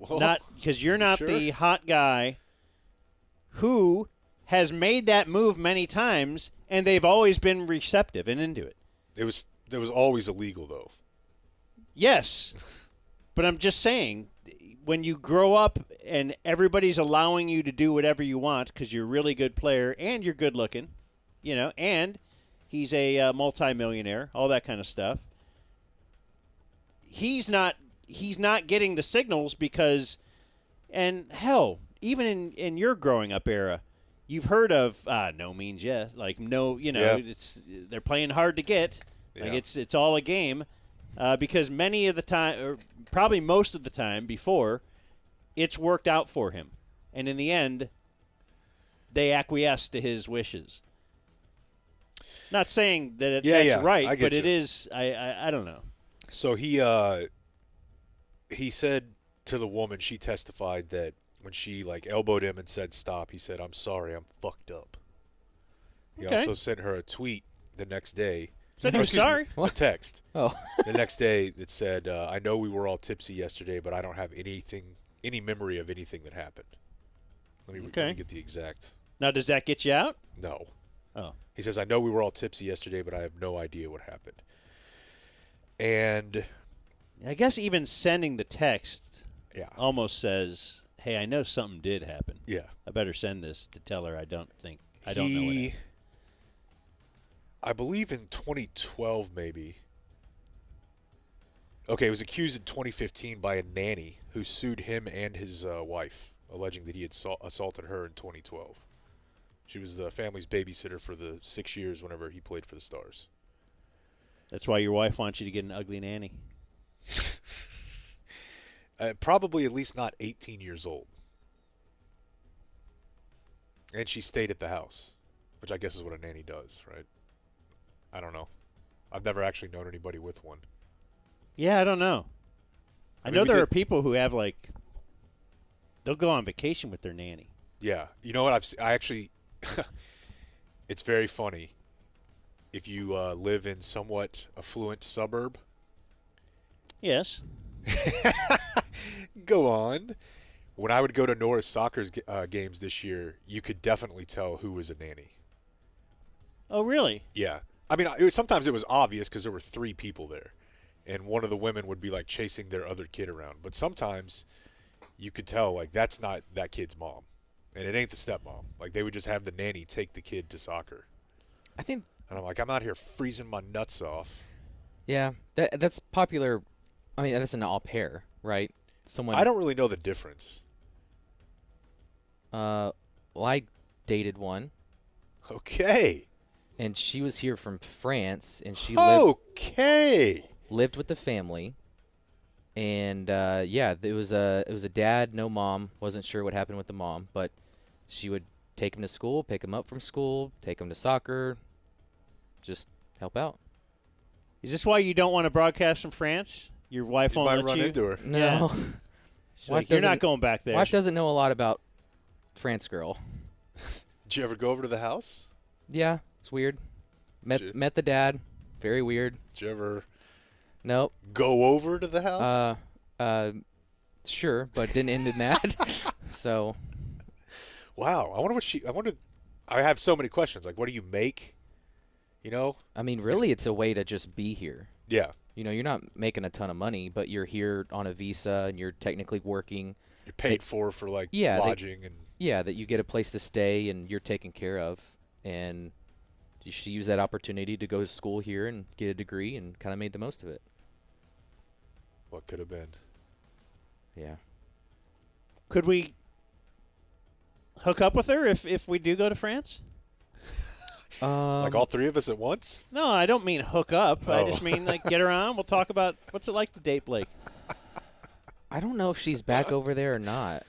not because you're not the hot guy who has made that move many times, and they've always been receptive and into it. It was always illegal, though. Yes, but I'm just saying, when you grow up and everybody's allowing you to do whatever you want because you're a really good player and you're good looking, and he's a multimillionaire, all that kind of stuff. He's not getting the signals because, and hell, even in your growing up era, you've heard of no means yes, no, it's they're playing hard to get, it's all a game, because many of the time, or probably most of the time before, it's worked out for him, and in the end, they acquiesce to his wishes. Not saying that that's right, but it is. I don't know. So he said to the woman, she testified that when she elbowed him and said stop, he said, "I'm sorry, I'm fucked up." He also sent her a tweet the next day. Said he was sorry? A text. Oh. The next day that said, "I know we were all tipsy yesterday, but I don't have any memory of anything that happened." Let me get the exact. Now, does that get you out? No. Oh. He says, "I know we were all tipsy yesterday, but I have no idea what happened." And I guess even sending the text almost says, hey, I know something did happen. Yeah. I better send this to tell her I don't know what happened. I believe in 2012 maybe. Okay, he was accused in 2015 by a nanny who sued him and his wife, alleging that he had assaulted her in 2012. She was the family's babysitter for the 6 years whenever he played for the Stars. That's why your wife wants you to get an ugly nanny. Probably at least not 18 years old. And she stayed at the house, which I guess is what a nanny does, right? I don't know. I've never actually known anybody with one. Yeah, I don't know. I mean, know we there did- are people who have, like, they'll go on vacation with their nanny. Yeah. You know what? I actually, it's very funny. If you live in somewhat affluent suburb. Yes. Go on. When I would go to Nora's soccer games this year, you could definitely tell who was a nanny. Oh, really? Yeah. I mean, sometimes it was obvious because there were 3 people there. And one of the women would be, like, chasing their other kid around. But sometimes you could tell, like, that's not that kid's mom. And it ain't the stepmom. Like, they would just have the nanny take the kid to soccer. I think. And I'm like, I'm out here freezing my nuts off. Yeah, that's popular. I mean, that's an au pair, right? Someone. I don't really know the difference. Well, I dated one. Okay. And she was here from France, and she lived with the family. And yeah, it was a dad, no mom. Wasn't sure what happened with the mom, but she would take him to school, pick him up from school, take him to soccer, just help out. Is this why you don't want to broadcast from France? Your wife You won't might let run you? into her. No. Yeah. She's like, you're not doesn't- going back there. Wife doesn't know a lot about France girl. Did you ever go over to the house? Yeah, it's weird. Met the dad. Very weird. Did you ever Nope. go over to the house? Sure, but didn't end in that. So Wow. I have so many questions. Like, what do you make? You know? I mean, really, it's a way to just be here. Yeah. You know, you're not making a ton of money, but you're here on a visa and you're technically working. You're paid for like lodging and yeah, that you get a place to stay and you're taken care of, and you should use that opportunity to go to school here and get a degree and kind of made the most of it. what could have been. Yeah. Could we hook up with her if we do go to France? Like all 3 of us at once? No, I don't mean hook up. I Oh. just mean like get her on. We'll talk about what's it like to date Blake. I don't know if she's back over there or not.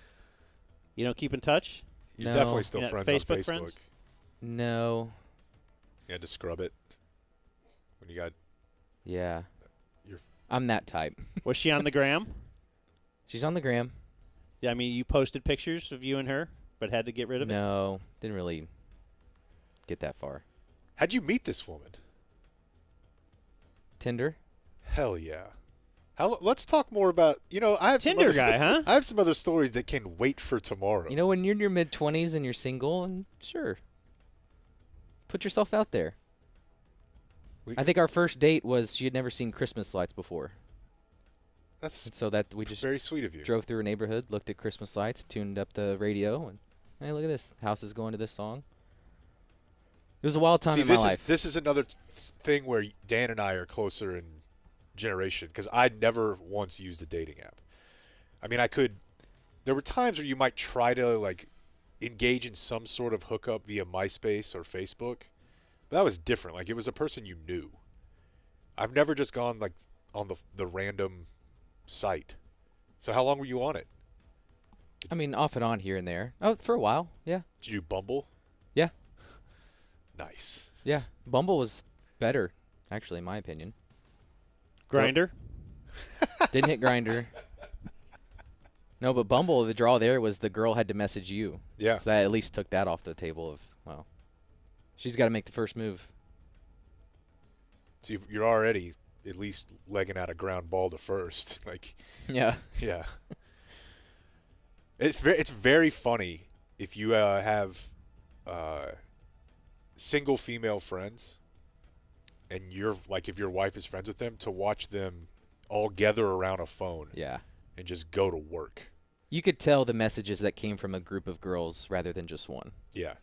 You don't keep in touch? You're No. definitely still You're not friends Facebook on Facebook. friends? No. You had to scrub it when you got. Yeah. You're- I'm that type. Was she on the gram? She's on the gram. Yeah, I mean, you posted pictures of you and her, but had to get rid of it? No, didn't really get that far. How'd you meet this woman? Tinder? Hell yeah. Let's talk more about, I have Tinder some other, guy, huh? I have some other stories that can wait for tomorrow. You know, when you're in your mid-20s and you're single, and sure, put yourself out there. I think our first date was she had never seen Christmas lights before. That's so that we just very sweet of you. Drove through a neighborhood, looked at Christmas lights, tuned up the radio, and hey, look at this. House is going to this song. It was a wild time in my life. This is another thing where Dan and I are closer in generation, because I never once used a dating app. I mean, there were times where you might try to like engage in some sort of hookup via MySpace or Facebook. But that was different. Like, it was a person you knew. I've never just gone like on the random site. So how long were you on it? I mean, off and on here and there. Oh, for a while, yeah. Did you Bumble? Yeah. Nice. Yeah, Bumble was better, actually, in my opinion. Grinder? Didn't hit Grinder. No, but Bumble, the draw there was the girl had to message you. Yeah. So that at least took that off the table of, well, she's got to make the first move. So you're already at least legging out a ground ball to first. Like, Yeah. Yeah. It's very funny if you have single female friends, and if your wife is friends with them, to watch them all gather around a phone. Yeah. And just go to work. You could tell the messages that came from a group of girls rather than just one. Yeah.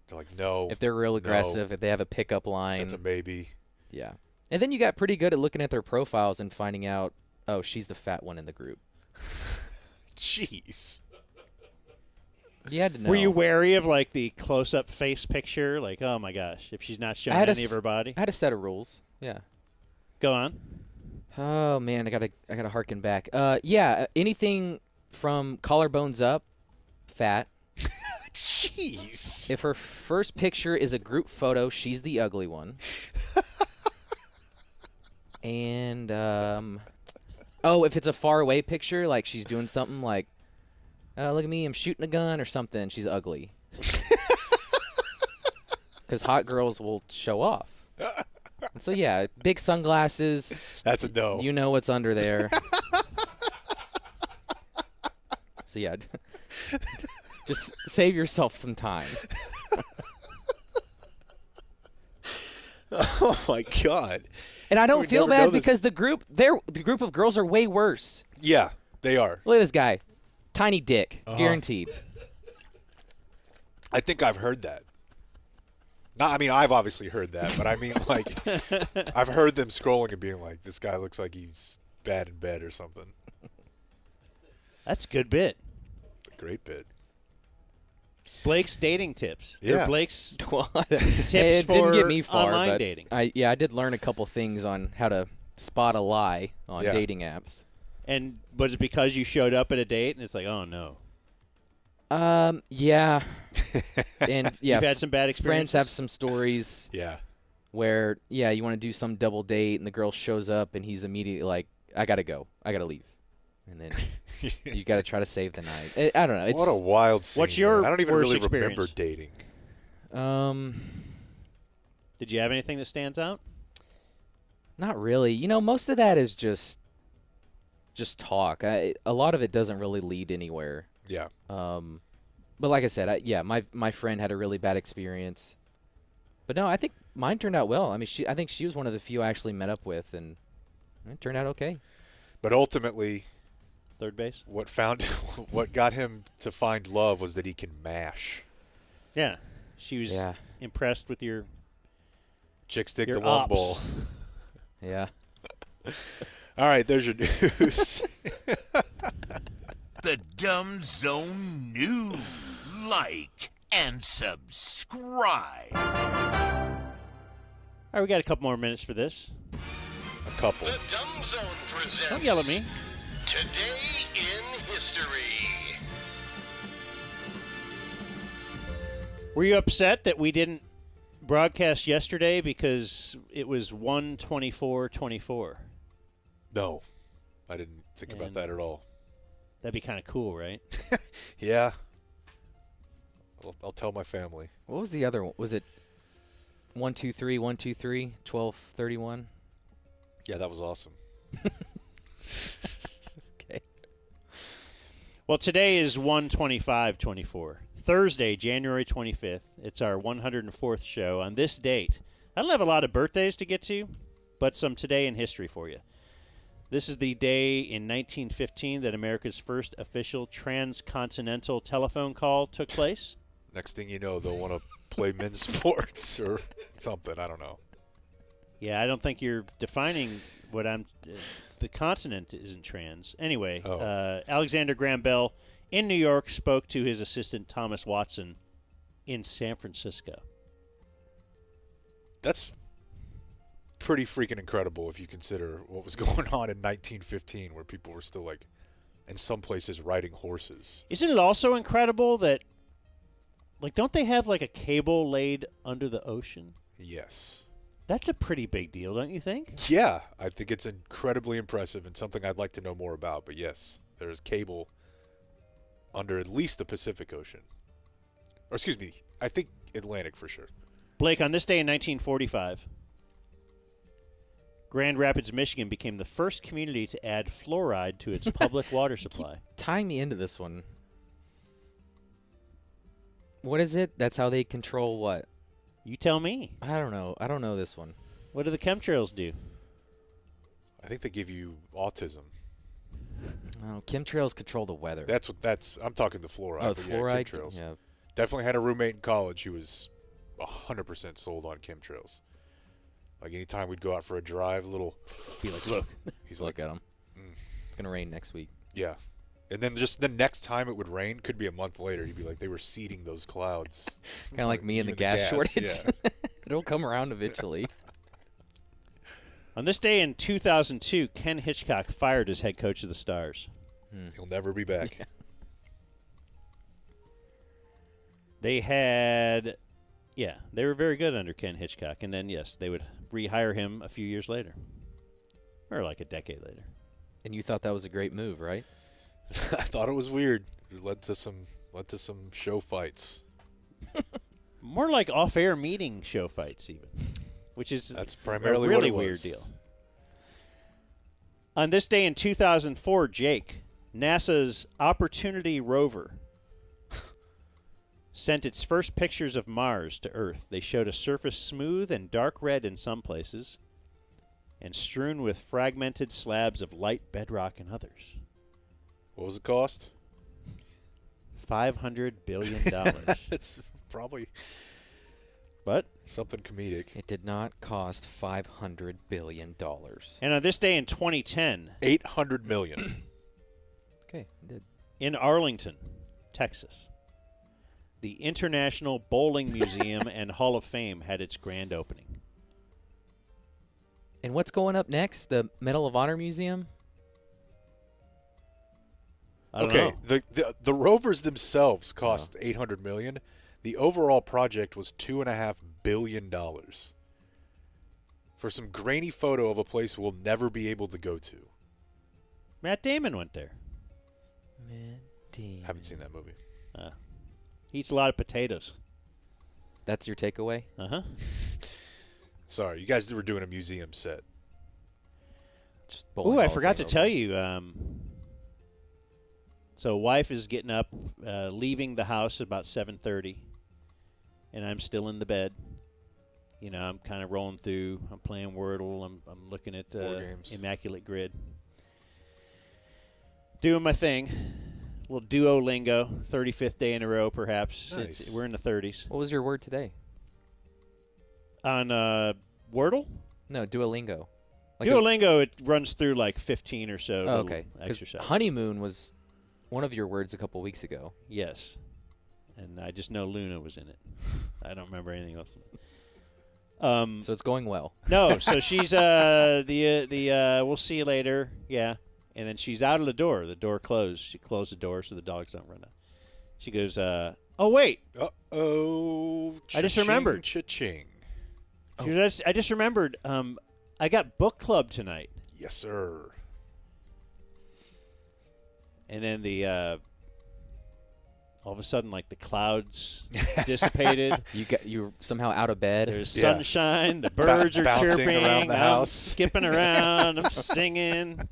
They're like, no. If they're real no, aggressive, if they have a pickup line. That's a maybe. Yeah. And then you got pretty good at looking at their profiles and finding out, oh, she's the fat one in the group. Jeez. You had to know. Were you wary of like the close-up face picture? Like, oh my gosh, if she's not showing any of her body. I had a set of rules. Yeah. Go on. Oh man, I gotta harken back. Yeah, anything from collarbones up, fat. Jeez. If her first picture is a group photo, she's the ugly one. And if it's a far away picture, like she's doing something like, look at me, I'm shooting a gun or something, she's ugly. Because hot girls will show off. So yeah, big sunglasses. That's a no. You know what's under there. So yeah, just save yourself some time. Oh my God. And I don't feel bad because the group of girls are way worse. Yeah, they are. Look at this guy, tiny dick, guaranteed. I think I've heard that. I mean, I've obviously heard that, but I mean, like, I've heard them scrolling and being like, this guy looks like he's bad in bed or something. That's a good bit. It's a great bit. Blake's dating tips. Yeah. Or Blake's tips tips for didn't get me far, online but dating. I did learn a couple things on how to spot a lie on dating apps. And was it because you showed up at a date and it's like, oh no? Yeah. And yeah, You've had some bad experiences? Friends have some stories. Yeah. Where you want to do some double date and the girl shows up and he's immediately like, I gotta go, I gotta leave, and then you gotta try to save the night. I don't know. It's, What a wild scene. What's your man. I don't even worst really experience? remember dating. Did you have anything that stands out? Not really. Most of that is just talk. A lot of it doesn't really lead anywhere. Yeah. But like I said, my friend had a really bad experience. But no, I think mine turned out well. I mean, I think she was one of the few I actually met up with, and it turned out okay. But ultimately, third base. What got him to find love was that he can mash. Yeah, she was impressed with your chick stick your the long ops. ball. Yeah. All right, there's your news. The Dumb Zone News. Like and subscribe. All right, we got a couple more minutes for this. A couple. The Dumb Zone presents. Don't yell at me. Today in History. Were you upset that we didn't broadcast yesterday because it was 1:24:24? No, I didn't think about that at all. That'd be kind of cool, right? Yeah. I'll tell my family. What was the other one? Was it 123 123 1231? Yeah, that was awesome. Okay. Well, today is 1/25/24. Thursday, January 25th. It's our 104th show. On this date, I don't have a lot of birthdays to get to, but some today in history for you. This is the day in 1915 that America's first official transcontinental telephone call took place. Next thing you know, they'll want to play men's sports or something. I don't know. Yeah, I don't think you're defining what I'm. The continent isn't trans. Anyway, Alexander Graham Bell in New York spoke to his assistant Thomas Watson in San Francisco. That's pretty freaking incredible if you consider what was going on in 1915, where people were still like, in some places, riding horses. Isn't it also incredible that, like, don't they have like a cable laid under the ocean? Yes. That's a pretty big deal, don't you think? Yeah, I think it's incredibly impressive and something I'd like to know more about. But yes, there is cable under at least the Pacific Ocean. Or excuse me, I think Atlantic for sure. Blake, on this day in 1945, Grand Rapids, Michigan became the first community to add fluoride to its public water supply. Tying me into this one. What is it? That's how they control what? You tell me. I don't know. I don't know this one. What do the chemtrails do? I think they give you autism. Oh, chemtrails control the weather. I'm talking the fluoride. Oh, but fluoride. Yeah, chemtrails. Yeah. Definitely had a roommate in college who was 100% sold on chemtrails. Like anytime we'd go out for a drive, be like, look. He's like, look at him. It's gonna rain next week. Yeah. And then just the next time it would rain could be a month later. You'd be like, they were seeding those clouds. Kind of like me and the gas shortage. Yeah. It'll come around eventually. On this day in 2002, Ken Hitchcock fired as head coach of the Stars. He'll never be back. They were very good under Ken Hitchcock. And then, yes, they would rehire him a few years later. Or like a decade later. And you thought that was a great move, right? I thought it was weird. It led to some show fights. More like off-air meeting show fights, even, which is that's primarily a really what it weird was. deal. On this day in 2004, Jake, NASA's Opportunity rover, sent its first pictures of Mars to Earth. They showed a surface smooth and dark red in some places, and strewn with fragmented slabs of light bedrock in others. What was the cost? $500 billion. It's probably something comedic. It did not cost $500 billion. And on this day in 2010, $800 million. Okay, it did. In Arlington, Texas, the International Bowling Museum and Hall of Fame had its grand opening. And what's going up next? The Medal of Honor Museum? I don't know. The rovers themselves cost $800 million. The overall project was $2.5 billion for some grainy photo of a place we'll never be able to go to. Matt Damon went there. Haven't seen that movie. He eats a lot of potatoes. That's your takeaway? Uh-huh. Sorry, you guys were doing a museum set. Ooh, I forgot to tell you. So wife is getting up, leaving the house at about 7:30, and I'm still in the bed. You know, I'm kind of rolling through. I'm playing Wordle. I'm looking at Immaculate Grid. Doing my thing. A little Duolingo, 35th day in a row, perhaps. Nice. We're in the 30s. What was your word today? On Wordle? No, Duolingo. Duolingo, it runs through like 15 or so little okay. exercises. Honeymoon was one of your words a couple weeks ago. Yes. And I just know Luna was in it. I don't remember anything else. So it's going well. No, so she's we'll see you later. Yeah. And then she's out of the door. The door closed. She closed the door so the dogs don't run out. She goes, oh, wait. Uh-oh. I just remembered. Cha-ching. She goes, I just remembered. I got book club tonight. Yes, sir. And then all of a sudden, like the clouds dissipated. You were somehow out of bed. There's sunshine. The birds are bouncing chirping. around the I'm house. skipping around. I'm singing.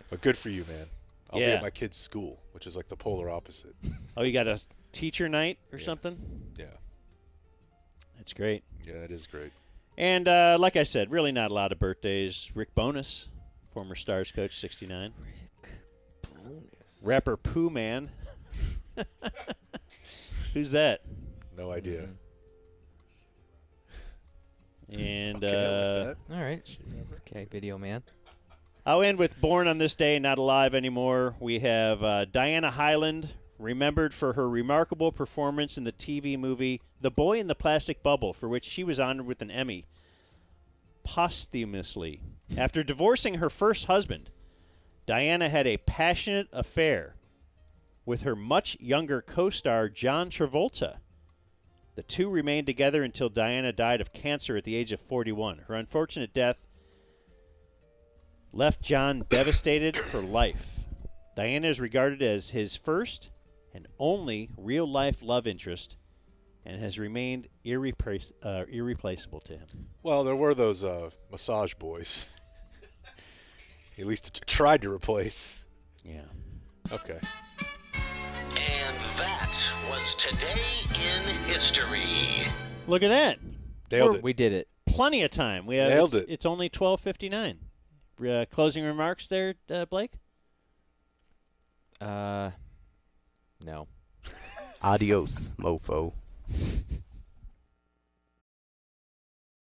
But good for you, man. I'll be Yeah. at my kid's school, which is like the polar opposite. Oh, you got a teacher night or something? Yeah. That's great. Yeah, that is great. And like I said, really not a lot of birthdays. Rick Bonus, former Stars coach, 69. Rick Bonus. Rapper Pooh Man. Who's that? No idea. And Okay, I like that. All right. Okay, Video Man. I'll end with Born on this day, not alive anymore. We have Diana Hyland, remembered for her remarkable performance in the TV movie The Boy in the Plastic Bubble, for which she was honored with an Emmy posthumously. After divorcing her first husband, Diana had a passionate affair with her much younger co-star John Travolta. The two remained together until Diana died of cancer at the age of 41. Her unfortunate death left John devastated for life. Diana is regarded as his first and only real-life love interest and has remained irreplaceable to him. Well, there were those massage boys. He at least tried to replace. Yeah. Okay. And that was Today in History. Look at that. Nailed it. We did it. Plenty of time. We have Nailed it. It's only 12:59. Closing remarks there, Blake? No. Adios, mofo.